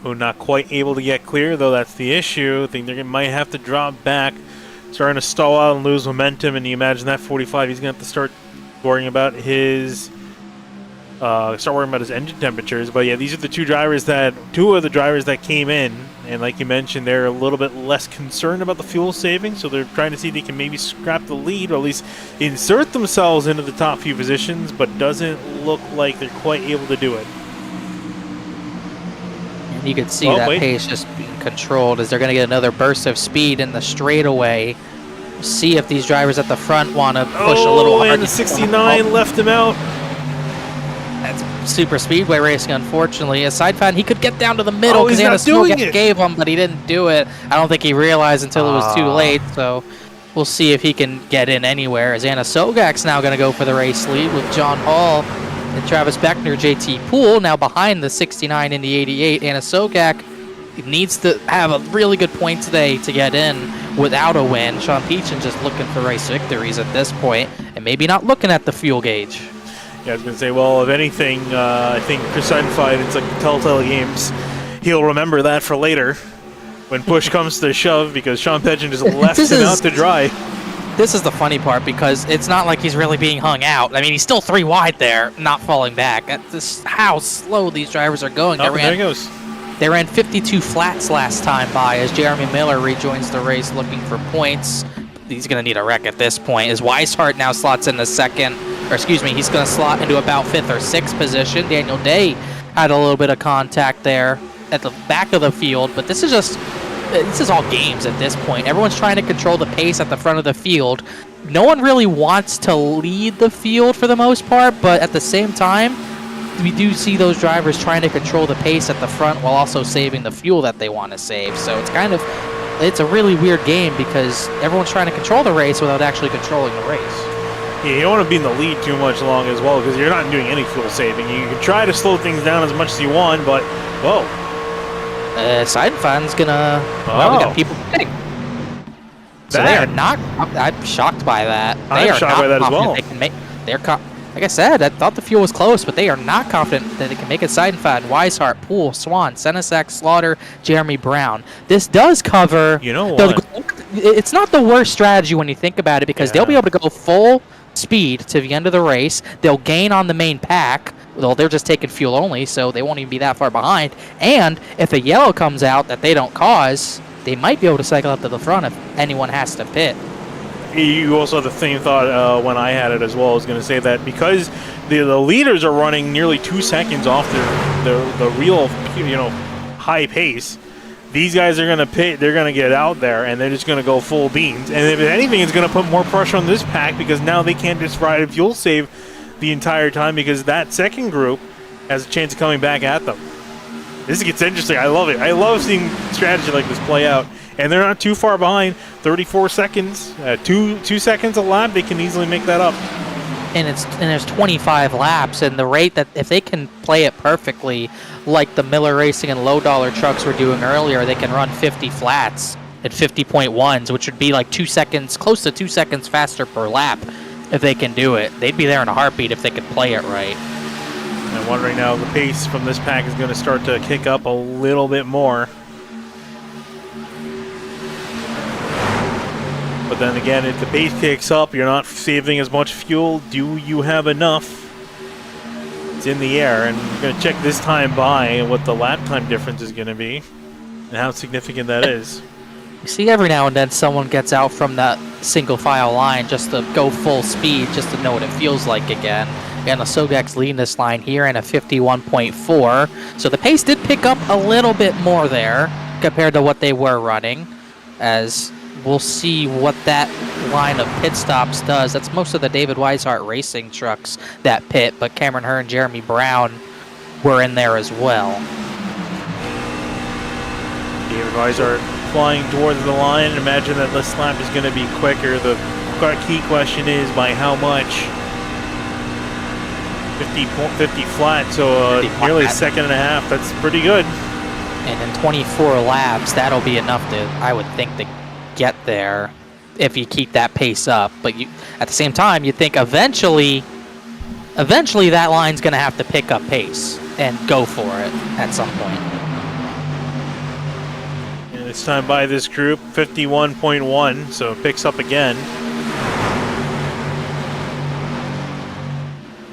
Who not quite able to get clear, though that's the issue. I think they might have to drop back, starting to stall out and lose momentum, and you imagine that 45, he's going to have to start worrying about his engine temperatures. But yeah, these are the two of the drivers that came in, and like you mentioned, they're a little bit less concerned about the fuel saving, so they're trying to see if they can maybe scrap the lead, or at least insert themselves into the top few positions, but doesn't look like they're quite able to do it. And you can see pace just being controlled as they're going to get another burst of speed in the straightaway. See if these drivers at the front want to push a little harder. And the 69 left him out. That's super speedway racing, unfortunately. As side fan, he could get down to the middle because he's not doing it. Gave him, but he didn't do it. I don't think he realized until it was too late, so we'll see if he can get in anywhere. As Anna Sogak's now going to go for the race lead with John Hall and Travis Beckner, JT Poole now behind the 69 and the 88. Anna Sogak needs to have a really good point today to get in without a win. Sean Peachen just looking for race victories at this point and maybe not looking at the fuel gauge. Yeah, I was going to say, well, if anything, I think Chris Seinfeld, it's like the Telltale Games, he'll remember that for later when push comes to shove, because Sean Peachen just left him out to dry. This is the funny part, because it's not like he's really being hung out. I mean, he's still 3 wide there, not falling back. That's how slow these drivers are going. Oh, there he goes. They ran 52 flats last time by as Jeremy Miller rejoins the race looking for points. He's going to need a wreck at this point as Weishart now slots in the second, or excuse me, he's going to slot into about 5th or 6th position. Daniel Day had a little bit of contact there at the back of the field, but this is all games at this point. Everyone's trying to control the pace at the front of the field. No one really wants to lead the field for the most part, but at the same time, we do see those drivers trying to control the pace at the front while also saving the fuel that they want to save. So it's a really weird game because everyone's trying to control the race without actually controlling the race. Yeah, you don't want to be in the lead too much long as well, because you're not doing any fuel saving. You can try to slow things down as much as you want, but whoa. Sidefan's gonna. Well, we got people pitting. So they are not. I'm shocked by that. I'm shocked by that as well. They can make. Like I said, I thought the fuel was close, but they are not confident that they can make it. Seidenfeld, Weishart, Poole, Swan, Senesac, Slaughter, Jeremy Brown. This does cover. You know what? It's not the worst strategy when you think about it, because they'll be able to go full speed to the end of the race. They'll gain on the main pack. Well, they're just taking fuel only, so they won't even be that far behind. And if a yellow comes out that they don't cause, they might be able to cycle up to the front if anyone has to pit. You also have the same thought when I had it as well. I was going to say that because the leaders are running nearly 2 seconds off the real high pace, these guys are going to pit. They're going to get out there and they're just going to go full beans. And if anything, it's going to put more pressure on this pack, because now they can't just ride a fuel save the entire time, because that second group has a chance of coming back at them. This gets interesting. I love it. I love seeing strategy like this play out. And they're not too far behind. 34 seconds, 2 seconds a lap. They can easily make that up. And there's 25 laps, and the rate that if they can play it perfectly, like the Miller Racing and low dollar trucks were doing earlier, they can run 50 flats at 50.1s, which would be like 2 seconds, close to 2 seconds faster per lap. If they can do it, they'd be there in a heartbeat if they could play it right. I'm wondering now, the pace from this pack is going to start to kick up a little bit more. But then again, if the pace kicks up, you're not saving as much fuel. Do you have enough? It's in the air, and we're going to check this time by and what the lap time difference is going to be and how significant that is. You see every now and then someone gets out from that single file line just to go full speed, just to know what it feels like again. And the Sogak's leading this line here in a 51.4. So the pace did pick up a little bit more there compared to what they were running, as we'll see what that line of pit stops does. That's most of the David Weishart Racing trucks that pit, but Cameron Hearn, Jeremy Brown were in there as well. David Weishart flying towards the line. Imagine that this lap is going to be quicker. The key question is by how much? 50 flat, so nearly a second and a half. That's pretty good. And in 24 laps, that'll be enough to, I would think, to get there if you keep that pace up. But you, at the same time, you think eventually eventually that line's going to have to pick up pace and go for it at some point. And this time by this group, 51.1, so it picks up again.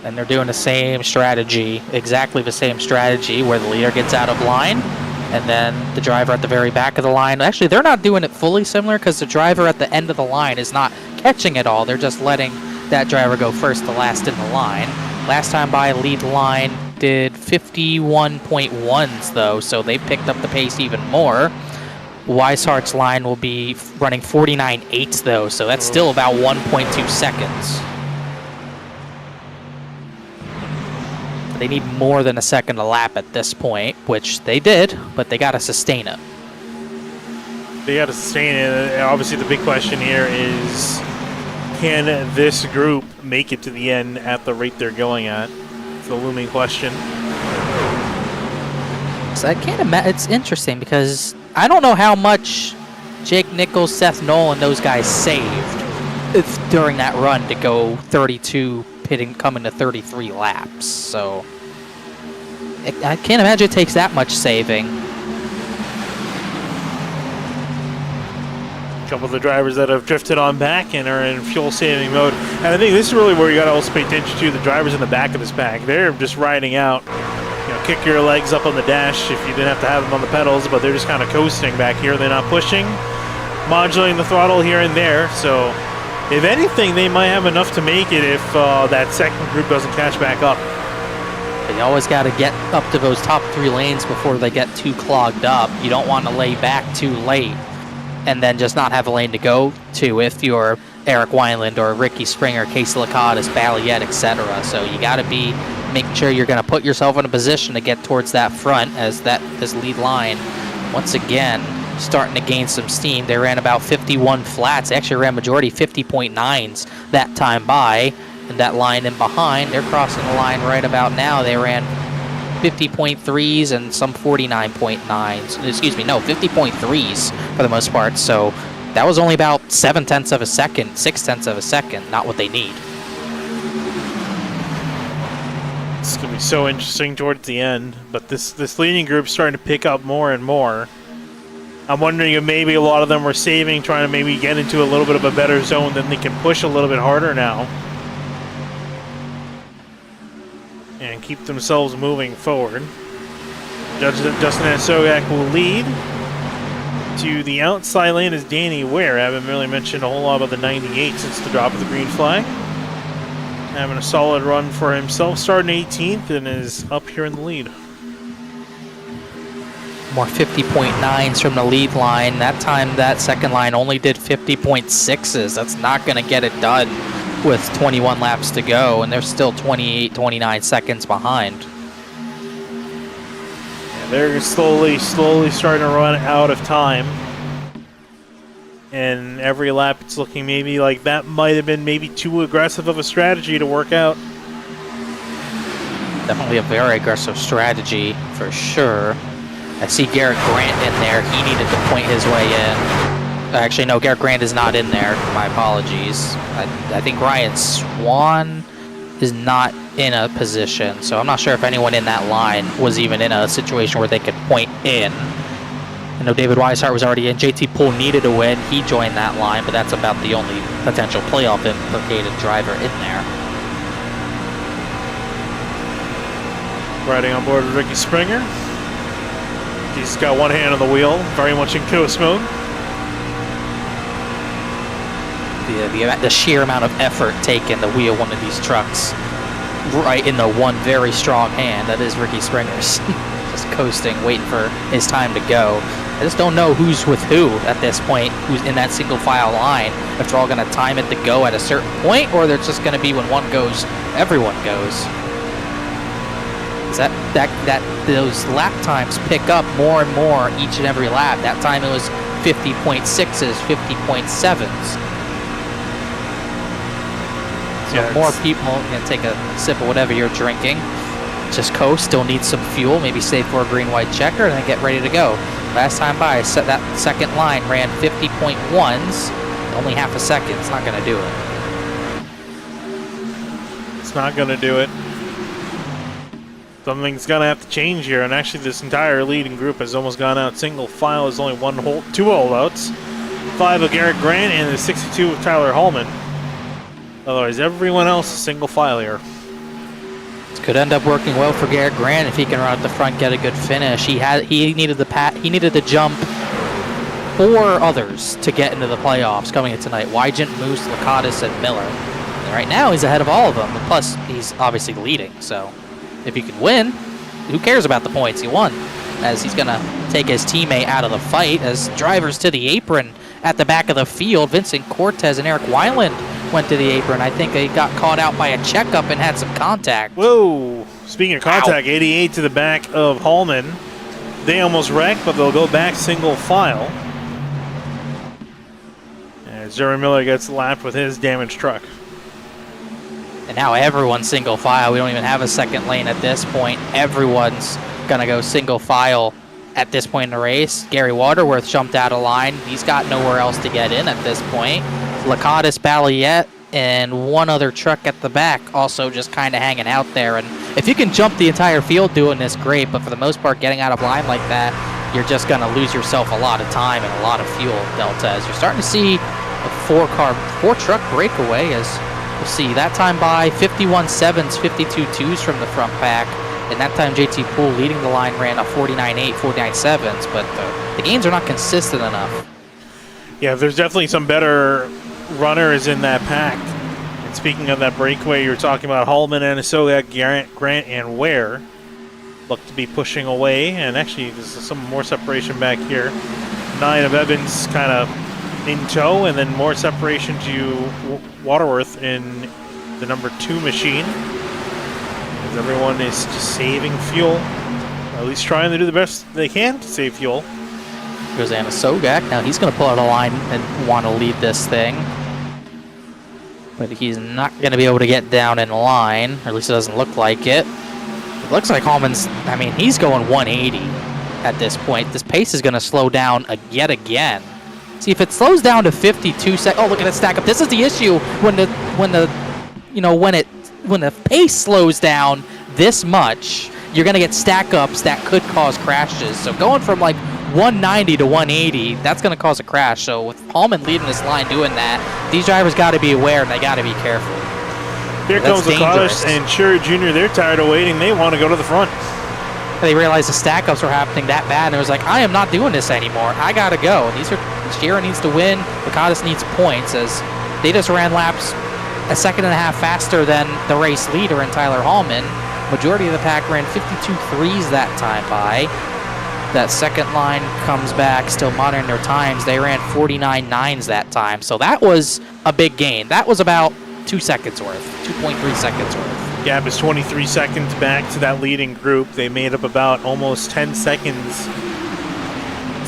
And they're doing the same strategy, exactly the same strategy, where the leader gets out of line, and then the driver at the very back of the line. Actually, they're not doing it fully similar because the driver at the end of the line is not catching it all. They're just letting that driver go first to last in the line. Last time by, lead line did 51.1s, though, so they picked up the pace even more. Weishart's line will be running 49.8s, though, so that's still about 1.2 seconds. They need more than a second a lap at this point, which they did, but they got to sustain it. They got to sustain it. Obviously, the big question here is, can this group make it to the end at the rate they're going at? It's the looming question. So I can't imagine. It's interesting because I don't know how much Jake Nichols, Seth Knoll, and those guys saved during that run to go 32, coming to 33 laps. So I can't imagine it takes that much saving. A couple of the drivers that have drifted on back and are in fuel saving mode. And I think this is really where you got to also pay attention to the drivers in the back of this pack. They're just riding out. You know, kick your legs up on the dash if you didn't have to have them on the pedals, but they're just kind of coasting back here. They're not pushing, modulating the throttle here and there. So if anything, they might have enough to make it if that second group doesn't catch back up. But you always got to get up to those top 3 lanes before they get too clogged up. You don't want to lay back too late and then just not have a lane to go to if you're Eric Wineland or Ricky Springer, Casey Lacadas, Balliet, etc. So you got to be making sure you're going to put yourself in a position to get towards that front as this lead line once again starting to gain some steam. They ran about 51 flats. They actually ran majority 50.9s that time by. And that line in behind, they're crossing the line right about now. They ran 50.3s and some 49.9s. Excuse me, no, 50.3s for the most part. So that was only about 0.7 of a second, 0.6 of a second, not what they need. It's going to be so interesting towards the end, but this leading group's starting to pick up more and more. I'm wondering if maybe a lot of them were saving, trying to maybe get into a little bit of a better zone, then they can push a little bit harder now and keep themselves moving forward. Justin Sogak will lead. To the outside lane is Danny Ware. I haven't really mentioned a whole lot about the 98 since the drop of the green flag. Having a solid run for himself, starting 18th and is up here in the lead. More 50.9s from the lead line. That time that second line only did 50.6s. That's not going to get it done with 21 laps to go, and they're still 28, 29 seconds behind. Yeah, they're slowly starting to run out of time. And every lap it's looking maybe like that might have been maybe too aggressive of a strategy to work out. Definitely a very aggressive strategy for sure. I see Garrett Grant in there. He needed to point his way in. Actually, no, Garrett Grant is not in there. My apologies. I think Ryan Swan is not in a position, so I'm not sure if anyone in that line was even in a situation where they could point in. I know David Weishart was already in. JT Poole needed a win. He joined that line, but that's about the only potential playoff implicated driver in there. Riding on board with Ricky Springer. He's got one hand on the wheel, very much in coast mode. The sheer amount of effort taken to wheel one of these trucks right in the one very strong hand, that is Ricky Springer's. Just coasting, waiting for his time to go. I just don't know who's with who at this point, who's in that single file line, if they're all going to time it to go at a certain point, or they're just going to be when one goes, everyone goes. Those lap times pick up more and more each and every lap. That time it was 50.6s, 50.7s. So yeah, more people can take a sip of whatever you're drinking. Just coast, still need some fuel, maybe save for a green-white checker, and then get ready to go. Last time by, that second line ran 50.1s, only half a second. It's not going to do it. It's not going to do it. Something's going to have to change here, and actually this entire leading group has almost gone out single file. There's only two holdouts. 5 of Garrett Grant and the 62 of Tyler Hallman. Otherwise, everyone else is single file here. This could end up working well for Garrett Grant if he can run at the front, get a good finish. He needed the jump 4 others to get into the playoffs coming in tonight. Wygant, Moose, Lakatos, and Miller. And right now, he's ahead of all of them. And plus, he's obviously leading. So, if he can win, who cares about the points? He won. As he's going to take his teammate out of the fight. As drivers to the apron at the back of the field, Vincent Cortez and Eric Weiland went to the apron. I think they got caught out by a checkup and had some contact. Whoa! Speaking of contact, 88 to the back of Hallman. They almost wrecked, but they'll go back single file. As Jeremy Miller gets lapped with his damaged truck. And now everyone's single file. We don't even have a second lane at this point. Everyone's going to go single file at this point in the race. Gary Waterworth jumped out of line. He's got nowhere else to get in at this point. Lakatos, Balliet, and one other truck at the back also just kind of hanging out there. And if you can jump the entire field doing this, great. But for the most part, getting out of line like that, you're just going to lose yourself a lot of time and a lot of fuel delta. As you're starting to see a 4-truck breakaway, as you'll see that time by 51 7s, 52 2s from the front pack. And that time, JT Poole leading the line ran a 49.8, 49.7s, but the gains are not consistent enough. Yeah, there's definitely some better runners in that pack. And speaking of that breakaway, you were talking about Hallman, Anasoga, Grant, and Ware look to be pushing away. And actually, there's some more separation back here. 9 of Evans kind of in tow, and then more separation to Waterworth in the number 2 machine. As everyone is just saving fuel, or at least trying to do the best they can to save fuel. Goes Anna Sogak. Now he's going to pull out a line and want to lead this thing. But he's not going to be able to get down in line, or at least it doesn't look like it. It looks like Hallman's, I mean, he's going 180 at this point. This pace is going to slow down yet again. See, if it slows down to 52 seconds, oh, look at that stack up. This is the issue when the pace slows down this much, you're going to get stack ups that could cause crashes. So going from like 190 to 180, that's going to cause a crash. So with Hallman leading this line doing that, these drivers got to be aware and they got to be careful. Here comes Lakatos and Sherry Jr. They're tired of waiting. They want to go to the front. They realized the stack ups were happening that bad, and it was like, I am not doing this anymore. I got to go. Shearer needs to win. Lakatos needs points, as they just ran laps a second and a half faster than the race leader in Tyler Hallman. Majority of the pack ran 52 3s that time by. That second line comes back, still monitoring their times. They ran 49 9s that time. So that was a big gain. That was about 2 seconds worth, 2.3 seconds worth. Gap is 23 seconds back to that leading group. They made up about almost 10 seconds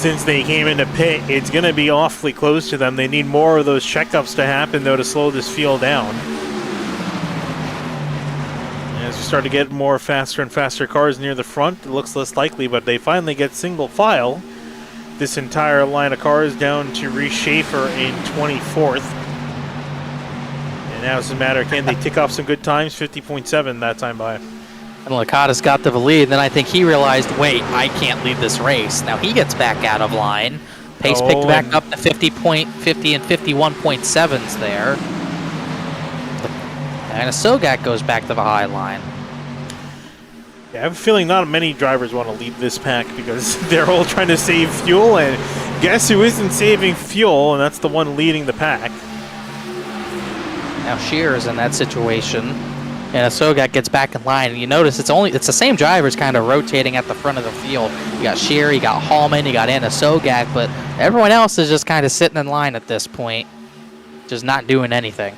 since they came into pit. It's going to be awfully close to them. They need more of those checkups to happen, though, to slow this field down. As we start to get more faster and faster cars near the front, it looks less likely, but they finally get single file. This entire line of cars down to Reese Schaefer in 24th. And now it's a matter, can they tick off some good times? 50.7 that time by. And Lakatos got the lead, and then I think he realized, wait, I can't lead this race. Now he gets back out of line. Pace picked back up to 50.50 and 51.7s there. And Sogak goes back to the high line. Yeah, I have a feeling not many drivers want to lead this pack because they're all trying to save fuel, and guess who isn't saving fuel, and that's the one leading the pack. Now Shearer's in that situation. And Sogak gets back in line, and you notice it's the same drivers kind of rotating at the front of the field. You got Shearer, you got Hallman, you got Anna Sogak, but everyone else is just kind of sitting in line at this point, just not doing anything.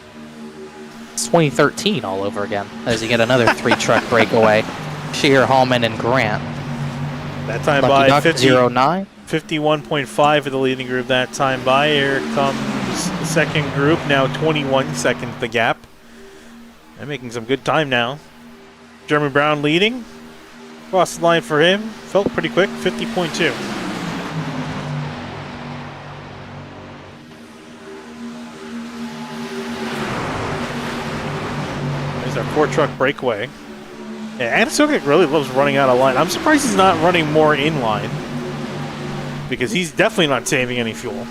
It's 2013 all over again, as you get another 3-truck breakaway. Shearer, Hallman, and Grant. That time Lucky by Duck, 09. 51.5 for the leading group that time by. Here comes the second group, now 21 seconds the gap. They're making some good time now. Jeremy Brown leading. Cross the line for him. Felt pretty quick, 50.2. There's our 4-truck breakaway. Yeah, Anasogak really loves running out of line. I'm surprised he's not running more in line, because he's definitely not saving any fuel.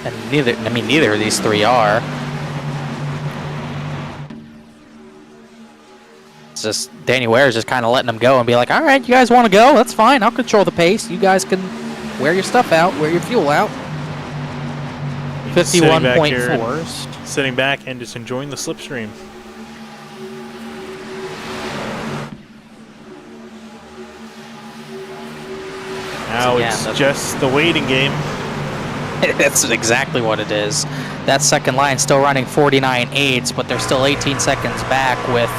And neither of these three are. It's just Danny Ware's just kind of letting them go and be like, all right, you guys want to go? That's fine. I'll control the pace. You guys can wear your stuff out, wear your fuel out. 51.4s. Sitting back and just enjoying the slipstream. Now it's just the waiting game. That's exactly what it is. That second line still running 49.8s, but they're still 18 seconds back with,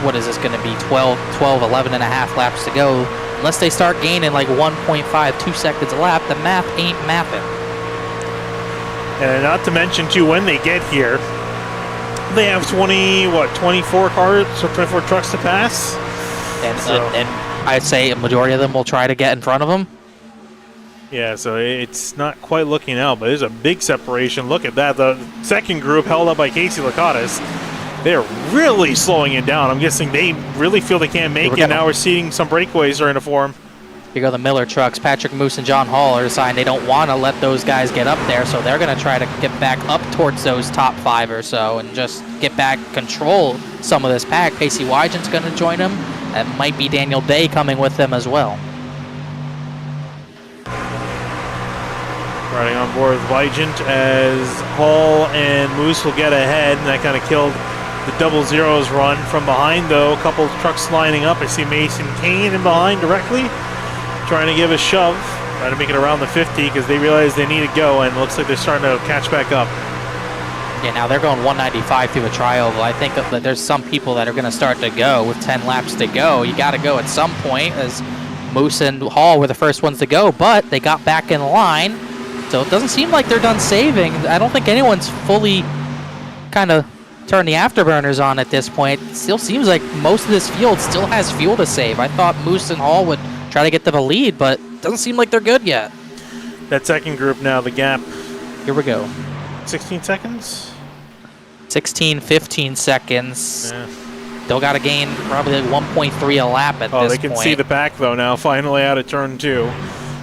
what is this going to be, 11 and a half laps to go. Unless they start gaining like 1.5, 2 seconds a lap, the math ain't mapping. And not to mention, too, when they get here, they have 24 cars or 24 trucks to pass? And I'd say a majority of them will try to get in front of them. Yeah, so it's not quite looking out, but there's a big separation. Look at that. The second group held up by Casey Lakatos. They're really slowing it down. I'm guessing they really feel they can't make it. Now we're seeing some breakaways are in a form. Here go the Miller trucks. Patrick Moose and John Hall are deciding they don't want to let those guys get up there, so they're going to try to get back up towards those top 5 or so and just get back, control some of this pack. Pacey Wygen's going to join them. That might be Daniel Day coming with them as well. Riding on board with Wygent as Hall and Moose will get ahead, and that kind of killed the double zeros run. From behind, though, a couple of trucks lining up. I see Mason Kane in behind directly, trying to give a shove, trying to make it around the 50 because they realize they need to go, and it looks like they're starting to catch back up. Yeah, now they're going 195 through the tri-oval. I think that there's some people that are going to start to go with 10 laps to go. You got to go at some point, as Moose and Hall were the first ones to go, but they got back in line. So it doesn't seem like they're done saving. I don't think anyone's fully kind of turned the afterburners on at this point. It still seems like most of this field still has fuel to save. I thought Moose and Hall would try to get them a lead, but it doesn't seem like they're good yet. That second group now, the gap. Here we go. 16 seconds? 16, 15 seconds. Yeah. Still got to gain probably like 1.3 a lap at this point. Oh, they can see the back, though, now, finally out of turn 2.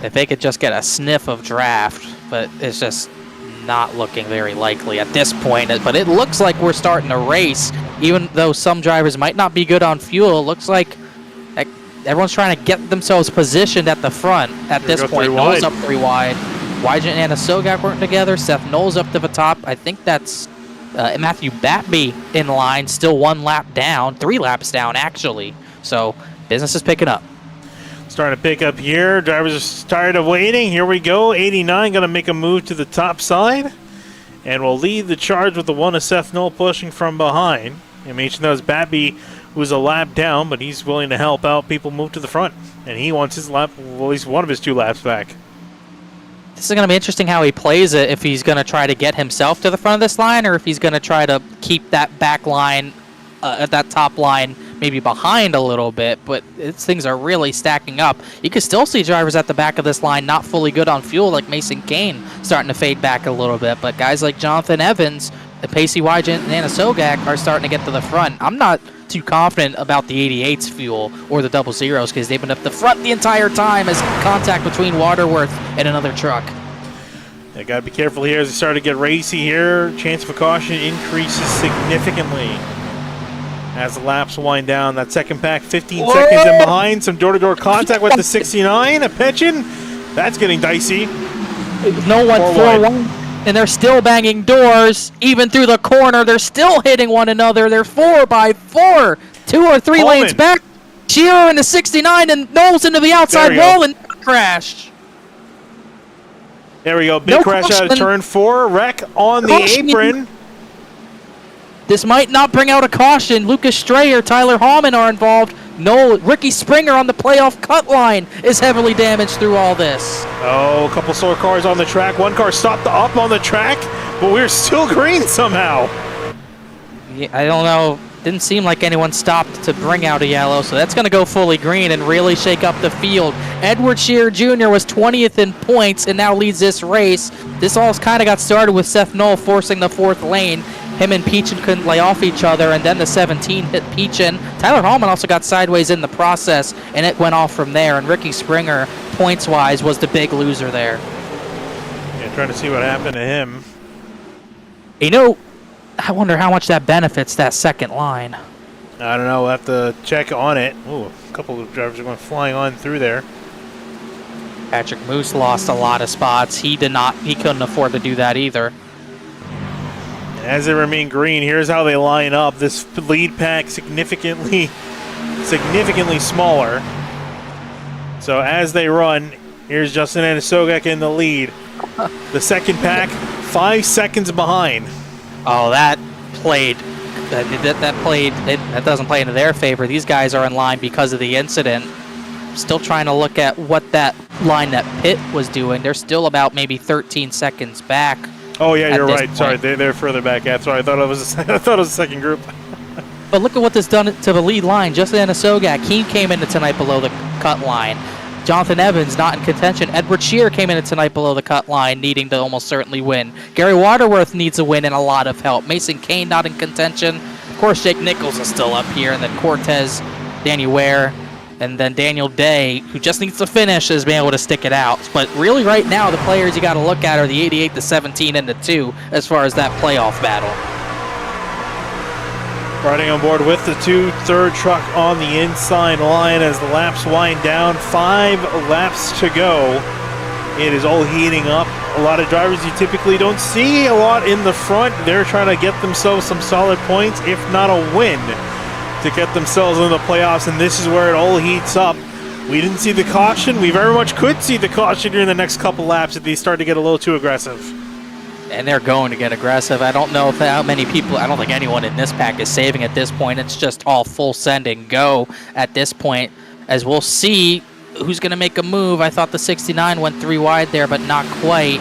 If they could just get a sniff of draft, but it's just not looking very likely at this point. But it looks like we're starting to race, even though some drivers might not be good on fuel. It looks like everyone's trying to get themselves positioned at the front at this point. Knowles up 3 wide. Wygent and Anasogak working together. Seth Knowles up to the top. I think that's Matthew Batby in line, still 1 lap down, 3 laps down actually. So business is picking up. Starting to pick up here. Drivers are tired of waiting. Here we go. 89 going to make a move to the top side. And will lead the charge with the one of Seth Knoll pushing from behind. I mentioned that was Batby, who's a lap down, but he's willing to help out people move to the front. And he wants his lap, well, at least one of his 2 laps back. This is going to be interesting how he plays it, if he's going to try to get himself to the front of this line, or if he's going to try to keep that back line, that top line, maybe behind a little bit. But things are really stacking up. You can still see drivers at the back of this line not fully good on fuel, like Mason Kane starting to fade back a little bit. But guys like Jonathan Evans, Pacey Wygent, and Anasogak are starting to get to the front. I'm not too confident about the 88's fuel or the double zeros because they've been up the front the entire time as contact between Waterworth and another truck. They got to be careful here as they start to get racy here. Chance of a caution increases significantly as the laps wind down. That second pack, 15 seconds in behind. Some door-to-door contact with the 69. A pitching. That's getting dicey. No one 4-1. And they're still banging doors. Even through the corner, they're still hitting one another. They're 4x4. 2 or 3 lanes back. Shearer in the 69 and Knowles into the outside wall and crashed. There we go. Big crash out of turn 4. Wreck on the apron. This might not bring out a caution. Lucas Strayer, Tyler Hallman are involved. No, Ricky Springer on the playoff cut line is heavily damaged through all this. Oh, a couple slower cars on the track. One car stopped up on the track, but we're still green somehow. Yeah, I don't know. Didn't seem like anyone stopped to bring out a yellow, so that's going to go fully green and really shake up the field. Edward Shearer Jr. was 20th in points and now leads this race. This all kind of got started with Seth Knoll forcing the 4th lane. Him and Peachin couldn't lay off each other, and then the 17 hit Peachin. Tyler Hallman also got sideways in the process, and it went off from there. And Ricky Springer, points-wise, was the big loser there. Yeah, trying to see what happened to him. You know, I wonder how much that benefits that second line. I don't know. We'll have to check on it. Ooh, a couple of drivers are going flying on through there. Patrick Moose lost a lot of spots. He couldn't afford to do that either. As they remain green, here's how they line up. This lead pack significantly smaller. So as they run, here's Justin Anisogak in the lead. The second pack, 5 seconds behind. Oh, that doesn't play into their favor. These guys are in line because of the incident. Still trying to look at what that line that Pitt was doing. They're still about maybe 13 seconds back. Oh yeah, you're right. Point. Sorry, they're further back. Yeah, sorry. I thought it was a second group. But look at what this done to the lead line. Justin Anisogak, he came into tonight below the cut line. Jonathan Evans not in contention. Edward Shear came in tonight below the cut line, needing to almost certainly win. Gary Waterworth needs a win and a lot of help. Mason Kane not in contention. Of course, Jake Nichols is still up here, and then Cortez, Danny Ware, and then Daniel Day, who just needs to finish, is being able to stick it out. But really right now, the players you got to look at are the 88, the 17, and the 2 as far as that playoff battle. Riding on board with the 2 third truck on the inside line as the laps wind down. 5 laps to go. It is all heating up. A lot of drivers you typically don't see a lot in the front. They're trying to get themselves some solid points, if not a win, to get themselves in the playoffs, and this is where it all heats up. We didn't see the caution. We very much could see the caution during the next couple laps if they start to get a little too aggressive. And they're going to get aggressive. I don't know how many people, I don't think anyone in this pack is saving at this point. It's just all full send and go at this point, as we'll see who's going to make a move. I thought the 69 went 3 wide there, but not quite.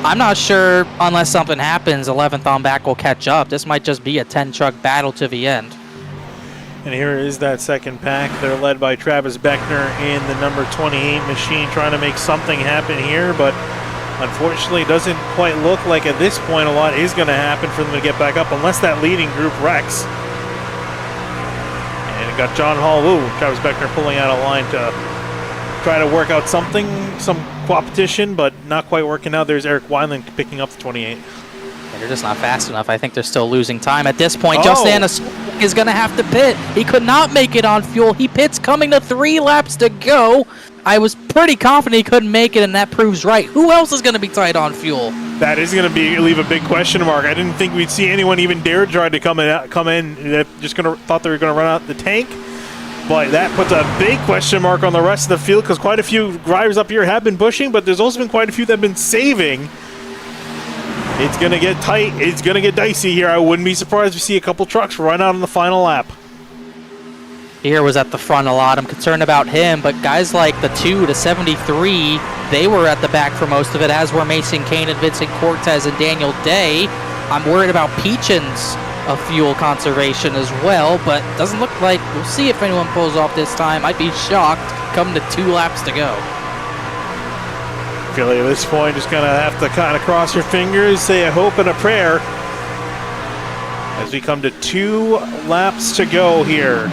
I'm not sure, unless something happens, 11th on back will catch up. This might just be a 10-truck battle to the end. And here is that second pack. They're led by Travis Beckner in the number 28 machine, trying to make something happen here, but unfortunately, it doesn't quite look like at this point a lot is going to happen for them to get back up unless that leading group wrecks. And it got John Hall, Travis Beckner pulling out a line to try to work out something, some competition, but not quite working out. There's Eric Wineland picking up the 28. They're just not fast enough. I think they're still losing time at this point. Justin Anisogak is going to have to pit. He could not make it on fuel. He pits coming to 3 laps to go. I was pretty confident he couldn't make it, and that proves right. Who else is going to be tight on fuel? That is going to leave a big question mark. I didn't think we'd see anyone even dare try to come in. They're just thought they were going to run out the tank. But that puts a big question mark on the rest of the field, because quite a few drivers up here have been pushing, but there's also been quite a few that have been saving. It's going to get tight. It's going to get dicey here. I wouldn't be surprised to see a couple trucks run out on the final lap. Here was at the front a lot. I'm concerned about him, but guys like the 2 to 73, they were at the back for most of it, as were Mason Kane and Vincent Cortez and Daniel Day. I'm worried about Peachin's fuel conservation as well, but doesn't look like, we'll see if anyone pulls off this time. I'd be shocked come to 2 laps to go. I feel like at this point, just going to have to kind of cross your fingers, say a hope and a prayer as we come to 2 laps to go here.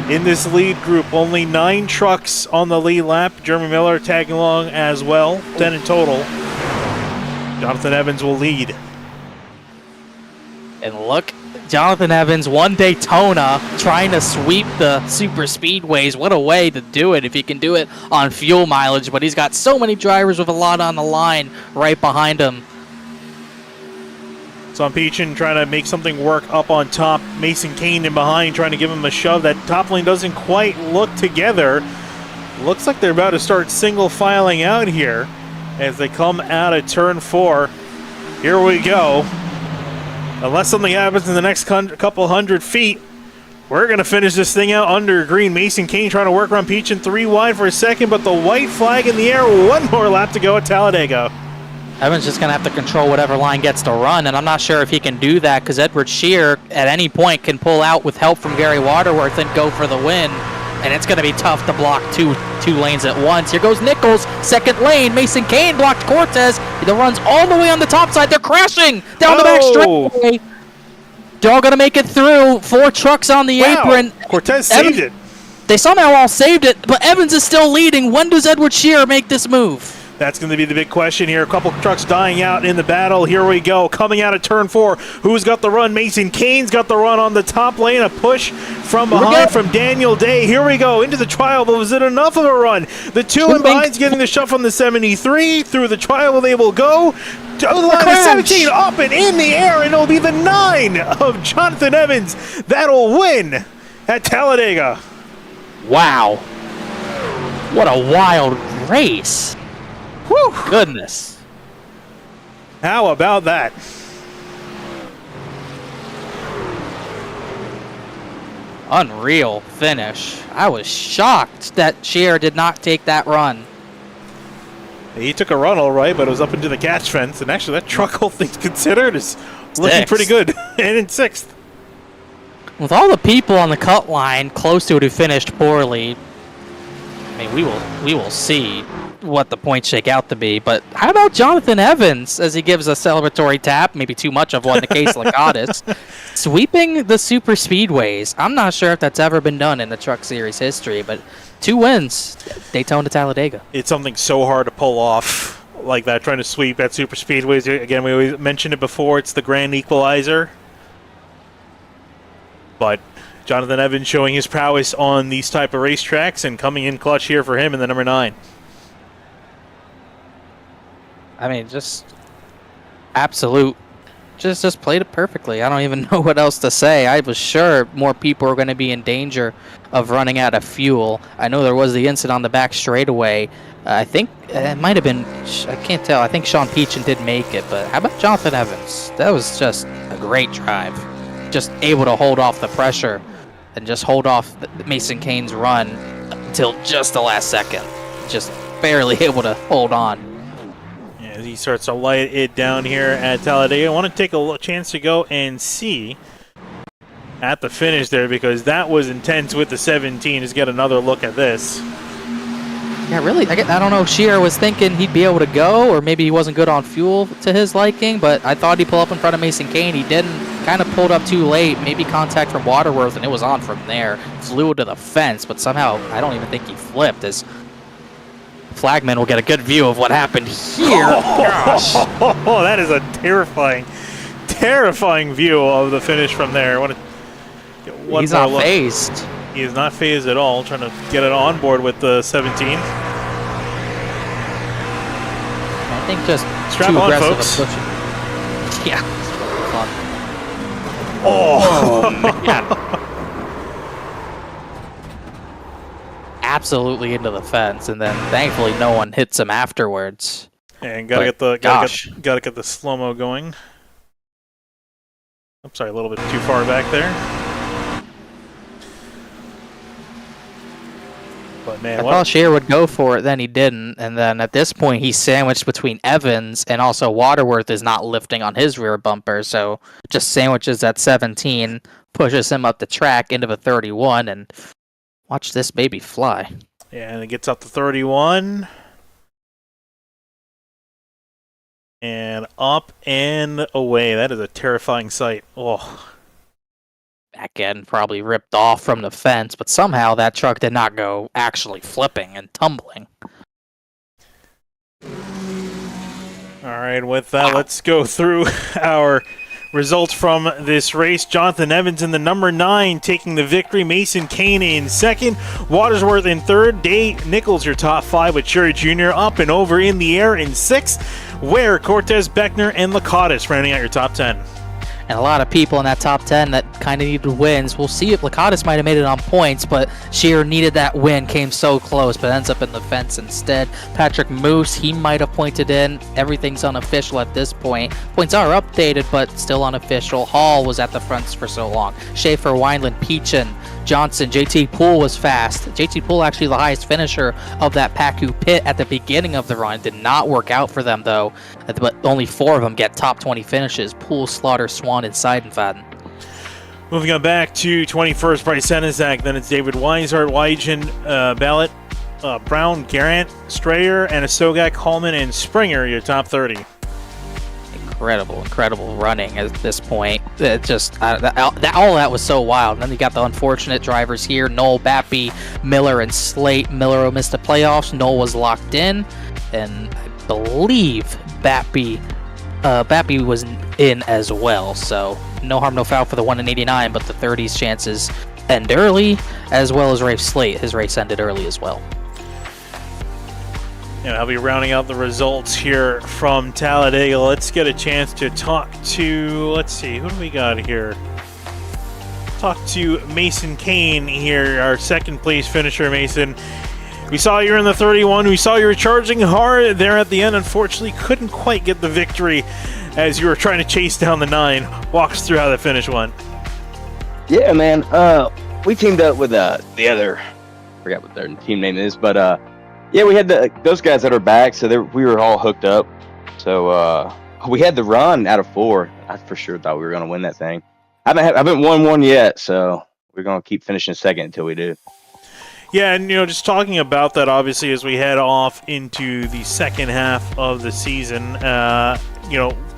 In this lead group, only 9 trucks on the lead lap. Jeremy Miller tagging along as well, 10 in total. Jonathan Evans will lead. And look, Jonathan Evans, one Daytona, trying to sweep the super speedways. What a way to do it if he can do it on fuel mileage. But he's got so many drivers with a lot on the line right behind him. So I'm Peachin trying to make something work up on top. Mason Kane in behind trying to give him a shove. That top lane doesn't quite look together. Looks like they're about to start single filing out here as they come out of turn 4. Here we go. Unless something happens in the next couple hundred feet, we're going to finish this thing out under green. Mason Kane trying to work around Peachin 3 wide for a second, but the white flag in the air. 1 more lap to go at Talladega. Evans just going to have to control whatever line gets to run, and I'm not sure if he can do that because Edward Shear at any point can pull out with help from Gary Waterworth and go for the win, and it's going to be tough to block two lanes at once. Here goes Nichols, second lane. Mason Kane blocked Cortez. He runs all the way on the top side. They're crashing down the back straightaway. They're all going to make it through. 4 trucks on the apron. Cortez saved it. They somehow all saved it, but Evans is still leading. When does Edward Shearer make this move? That's going to be the big question here. A couple trucks dying out in the battle. Here we go. Coming out of turn 4. Who's got the run? Mason Kane's got the run on the top lane. A push from behind from Daniel Day. Here we go. Into the trial. But was it enough of a run? The 2 in behind's getting the shove from the 73. Through the trial they will go. To the line of 17. Up and in the air. And it'll be the 9 of Jonathan Evans that'll win at Talladega. Wow. What a wild race. Whew. Goodness. How about that? Unreal finish. I was shocked that Shearer did not take that run. He took a run all right, but it was up into the catch fence. And actually, that truck, all things considered, is looking pretty good. And in 6th. With all the people on the cut line close to it who finished poorly, I mean, we will see what the points shake out to be. But how about Jonathan Evans as he gives a celebratory tap, maybe too much of one in the case of Lakatos, sweeping the super speedways. I'm not sure if that's ever been done in the Truck Series history, but 2 wins, Daytona to Talladega. It's something so hard to pull off like that, trying to sweep at super speedways. Again, we always mentioned it before, it's the grand equalizer. But Jonathan Evans showing his prowess on these type of racetracks and coming in clutch here for him in the number 9. I mean, just absolute, just played it perfectly. I don't even know what else to say. I was sure more people were going to be in danger of running out of fuel. I know there was the incident on the back straightaway. I think it might have been, I can't tell. I think Sean Peachin did make it, but how about Jonathan Evans? That was just a great drive. Just able to hold off the pressure and just hold off Mason Kane's run until just the last second. Just barely able to hold on. As he starts to light it down here at Talladega, I want to take a chance to go and see at the finish there because that was intense with the 17. Just get another look at this. Yeah, really, I don't know if Shearer was thinking he'd be able to go, or maybe he wasn't good on fuel to his liking, but I thought he'd pull up in front of Mason Kane. He didn't, kind of pulled up too late, maybe contact from Waterworth, and it was on from there. Flew to the fence, but somehow I don't even think he flipped, as Flagman will get a good view of what happened here. Gosh. Oh, that is a terrifying, terrifying view of the finish from there. I want to get one He's more not look. phased. He is not phased at all, trying to get it on board with the 17. I think just Strap too on, aggressive folks. of pushing. Yeah. Fun. Oh, man. Absolutely into the fence, and then thankfully no one hits him afterwards. And gotta get the slow-mo going. I'm sorry, a little bit too far back there. But man, I thought Shearer would go for it, then he didn't, and then at this point he's sandwiched between Evans, and also Waterworth is not lifting on his rear bumper, so just sandwiches at 17, pushes him up the track into the 31, and watch this baby fly. Yeah, and it gets up to 31. And up and away. That is a terrifying sight. Oh. Back end probably ripped off from the fence, but somehow that truck did not go actually flipping and tumbling. All right, with that, let's go through our results from this race. Jonathan Evans in the number 9 taking the victory. Mason Kane in second. Watersworth in third. Day Nichols your top 5 with Cherry Jr. up and over in the air in 6th. Ware, Cortez, Beckner, and Lakatos rounding out your top 10. And a lot of people in that top 10 that kind of needed wins. We'll see if Lakatos might have made it on points, but Shearer needed that win, came so close, but ends up in the fence instead. Patrick Moose, he might have pointed in. Everything's unofficial at this point. Points are updated, but still unofficial. Hall was at the fronts for so long. Schaefer, Wineland, Peachin, Johnson, JT Poole was fast. JT Poole actually the highest finisher of that PACU pit at the beginning of the run. Did not work out for them, though, but only 4 of them get top 20 finishes. Poole, Slaughter, Swan, and Seidenfaden. Moving on back to 21st, Bryce Senizak. Then it's David Weishart, Wygen, Ballot, Brown, Garant, Strayer, and Asogak, Hallman, and Springer, your top 30. Incredible running at this point. It just all that was so wild. And then you got the unfortunate drivers here: Noel, Bappy, Miller, and Slate. Miller missed the playoffs. Noel was locked in, and I believe Bappy was in as well. So no harm, no foul for the 1 in 89, but the 30s chances end early, as well as Rafe Slate. His race ended early as well. And I'll be rounding out the results here from Talladega. Let's get a chance to talk to, let's see, who do we got here? Talk to Mason Kane here, our second place finisher. Mason, we saw you in the 31. We saw you were charging hard there at the end. Unfortunately, couldn't quite get the victory as you were trying to chase down the 9. Walk us through how the finish went. Yeah, man. We teamed up with the other, I forgot what their team name is, but yeah, we had those guys at our back, so we were all hooked up. So we had the run out of 4. I for sure thought we were going to win that thing. I haven't won one yet, so we're going to keep finishing second until we do. Yeah, and just talking about that, obviously, as we head off into the second half of the season,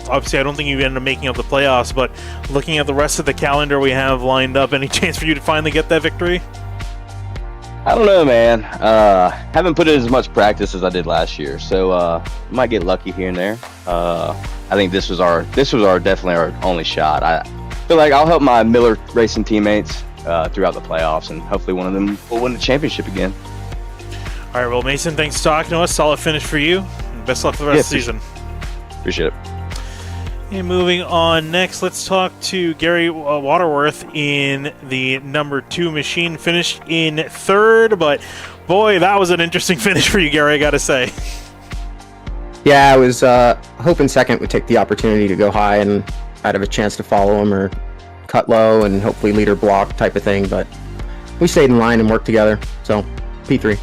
obviously I don't think you ended up making up the playoffs, but looking at the rest of the calendar we have lined up, any chance for you to finally get that victory? I don't know, man. Haven't put in as much practice as I did last year, so might get lucky here and there. I think this was definitely our only shot. I feel like I'll help my Miller Racing teammates throughout the playoffs, and hopefully one of them will win the championship again. All right, well, Mason, thanks for talking to us. Solid finish for you. And best luck for the rest of the season. Appreciate it. And moving on next, let's talk to Gary Waterworth in the number 2 machine. Finished in 3rd, but boy, that was an interesting finish for you, Gary, I got to say. Yeah, I was hoping 2nd would take the opportunity to go high and I'd have a chance to follow him or cut low and hopefully leader block type of thing, but we stayed in line and worked together, so P3.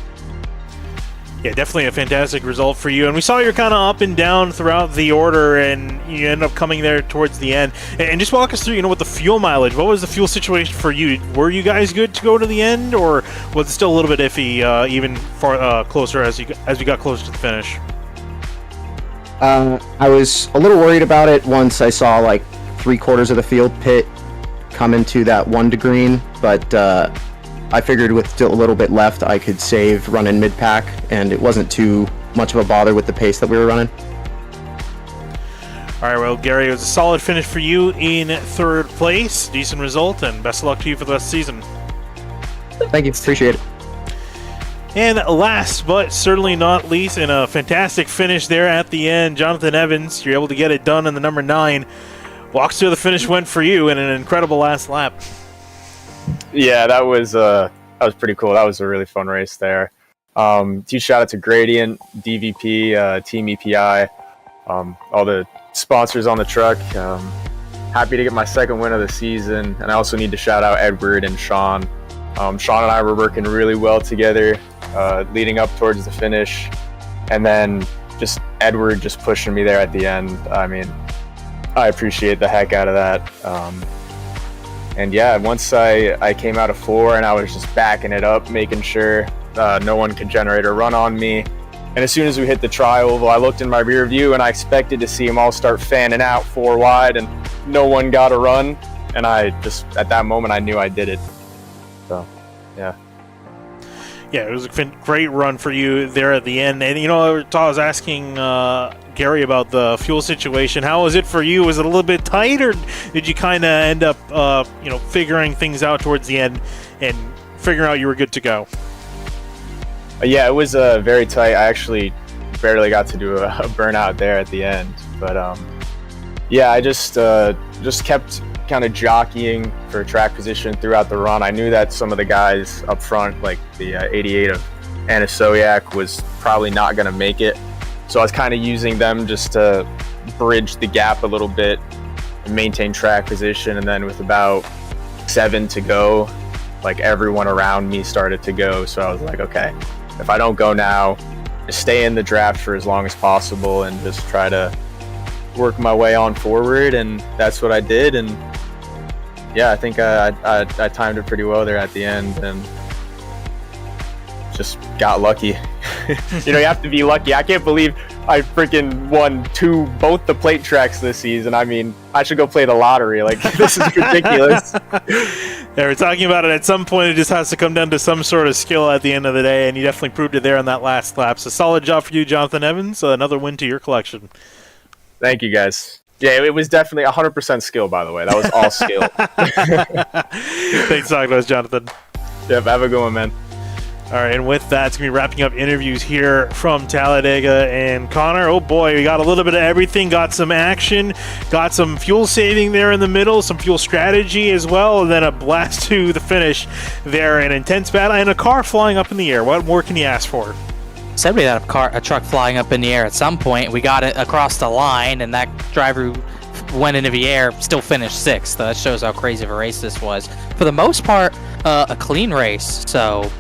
Yeah, definitely a fantastic result for you. And we saw you're kind of up and down throughout the order, and you end up coming there towards the end. And just walk us through, with the fuel mileage. What was the fuel situation for you? Were you guys good to go to the end, or was it still a little bit iffy, even far closer as we got closer to the finish? I was a little worried about it once I saw like 3/4 of the field pit come into that 1 to green, but I figured with still a little bit left, I could save running mid-pack, and it wasn't too much of a bother with the pace that we were running. All right, well, Gary, it was a solid finish for you in 3rd place. Decent result, and best of luck to you for the rest of the season. Thank you. Appreciate it. And last but certainly not least, in a fantastic finish there at the end, Jonathan Evans, you're able to get it done in the number 9. Walks through the finish went for you in an incredible last lap. Yeah, that was pretty cool. That was a really fun race there. Huge shout out to Gradient, DVP, Team EPI, all the sponsors on the truck. Happy to get my 2nd win of the season, and I also need to shout out Edward and Sean. Sean and I were working really well together, leading up towards the finish, and then just Edward just pushing me there at the end. I mean, I appreciate the heck out of that. And yeah, once I came out of 4 and I was just backing it up, making sure no one could generate a run on me. And as soon as we hit the tri-oval, I looked in my rear view and I expected to see them all start fanning out 4 wide, and no one got a run. And I just, at that moment, I knew I did it. So, yeah. Yeah, it was a great run for you there at the end. And, I was asking Gary about the fuel situation. How was it for you? Was it a little bit tight, or did you kind of end up, figuring things out towards the end and figuring out you were good to go? Yeah, it was very tight. I actually barely got to do a burnout there at the end. But, yeah, I just kept kind of jockeying for track position throughout the run. I knew that some of the guys up front, like the 88 of Anasoyak, was probably not going to make it. So I was kind of using them just to bridge the gap a little bit and maintain track position. And then with about 7 to go, like everyone around me started to go. So I was like, okay, if I don't go now, just stay in the draft for as long as possible and just try to work my way on forward. And that's what I did. And yeah, I think I timed it pretty well there at the end and just got lucky. You have to be lucky. I can't believe I freaking won both the plate tracks this season. I mean, I should go play the lottery. Like, this is ridiculous. Yeah, we're talking about it. At some point, it just has to come down to some sort of skill at the end of the day, and you definitely proved it there on that last lap. So solid job for you, Jonathan Evans. Another win to your collection. Thank you, guys. Yeah, it was definitely 100% skill, by the way. That was all skill. Thanks for talking to us, Jonathan. Yep, have a good one, man. All right, and with that, it's going to be wrapping up interviews here from Talladega. And Connor, oh boy, we got a little bit of everything. Got some action, got some fuel saving there in the middle, some fuel strategy as well, and then a blast to the finish there, an intense battle, and a car flying up in the air. What more can you ask for? Said we had a truck flying up in the air at some point. We got it across the line, and that driver who went into the air still finished 6th. So that shows how crazy of a race this was. For the most part, a clean race. So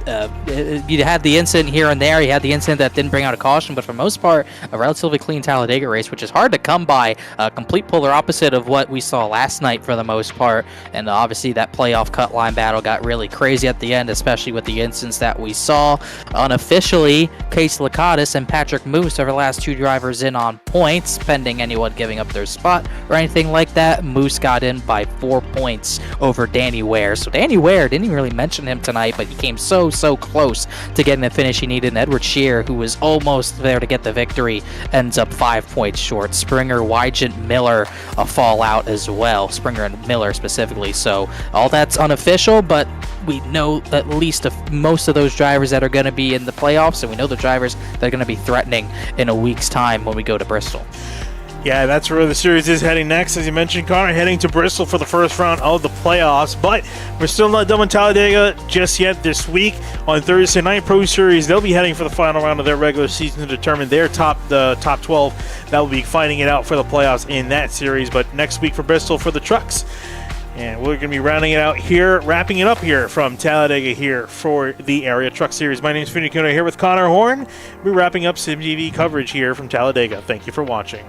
you had the incident here and there. You had the incident that didn't bring out a caution, but for the most part, a relatively clean Talladega race, which is hard to come by. A complete polar opposite of what we saw last night for the most part. And obviously that playoff cut line battle got really crazy at the end, especially with the incidents that we saw. Unofficially, Case Lakatos and Patrick Moose are the last 2 drivers in on points, pending anyone giving up their spot or anything like that. Moose got in by 4 points over Danny Ware. So Danny Ware, didn't even really mention him tonight, but he came so close to getting the finish he needed. And Edward Shear, who was almost there to get the victory, ends up 5 points short. Springer, Wygant, Miller a fallout as well. Springer and Miller specifically. So all that's unofficial, but we know at least most of those drivers that are going to be in the playoffs, and we know the drivers that are going to be threatening in a week's time when we go to Bristol. Yeah, that's where the series is heading next. As you mentioned, Connor, heading to Bristol for the first round of the playoffs. But we're still not done with Talladega just yet. This week on Thursday Night Pro Series, they'll be heading for the final round of their regular season to determine their top 12. That will be fighting it out for the playoffs in that series. But next week for Bristol for the trucks. And we're going to be rounding it out here, wrapping it up here from Talladega here for the Area Truck Series. My name is Finney Kuna here with Connor Horn. We're wrapping up SimTV coverage here from Talladega. Thank you for watching.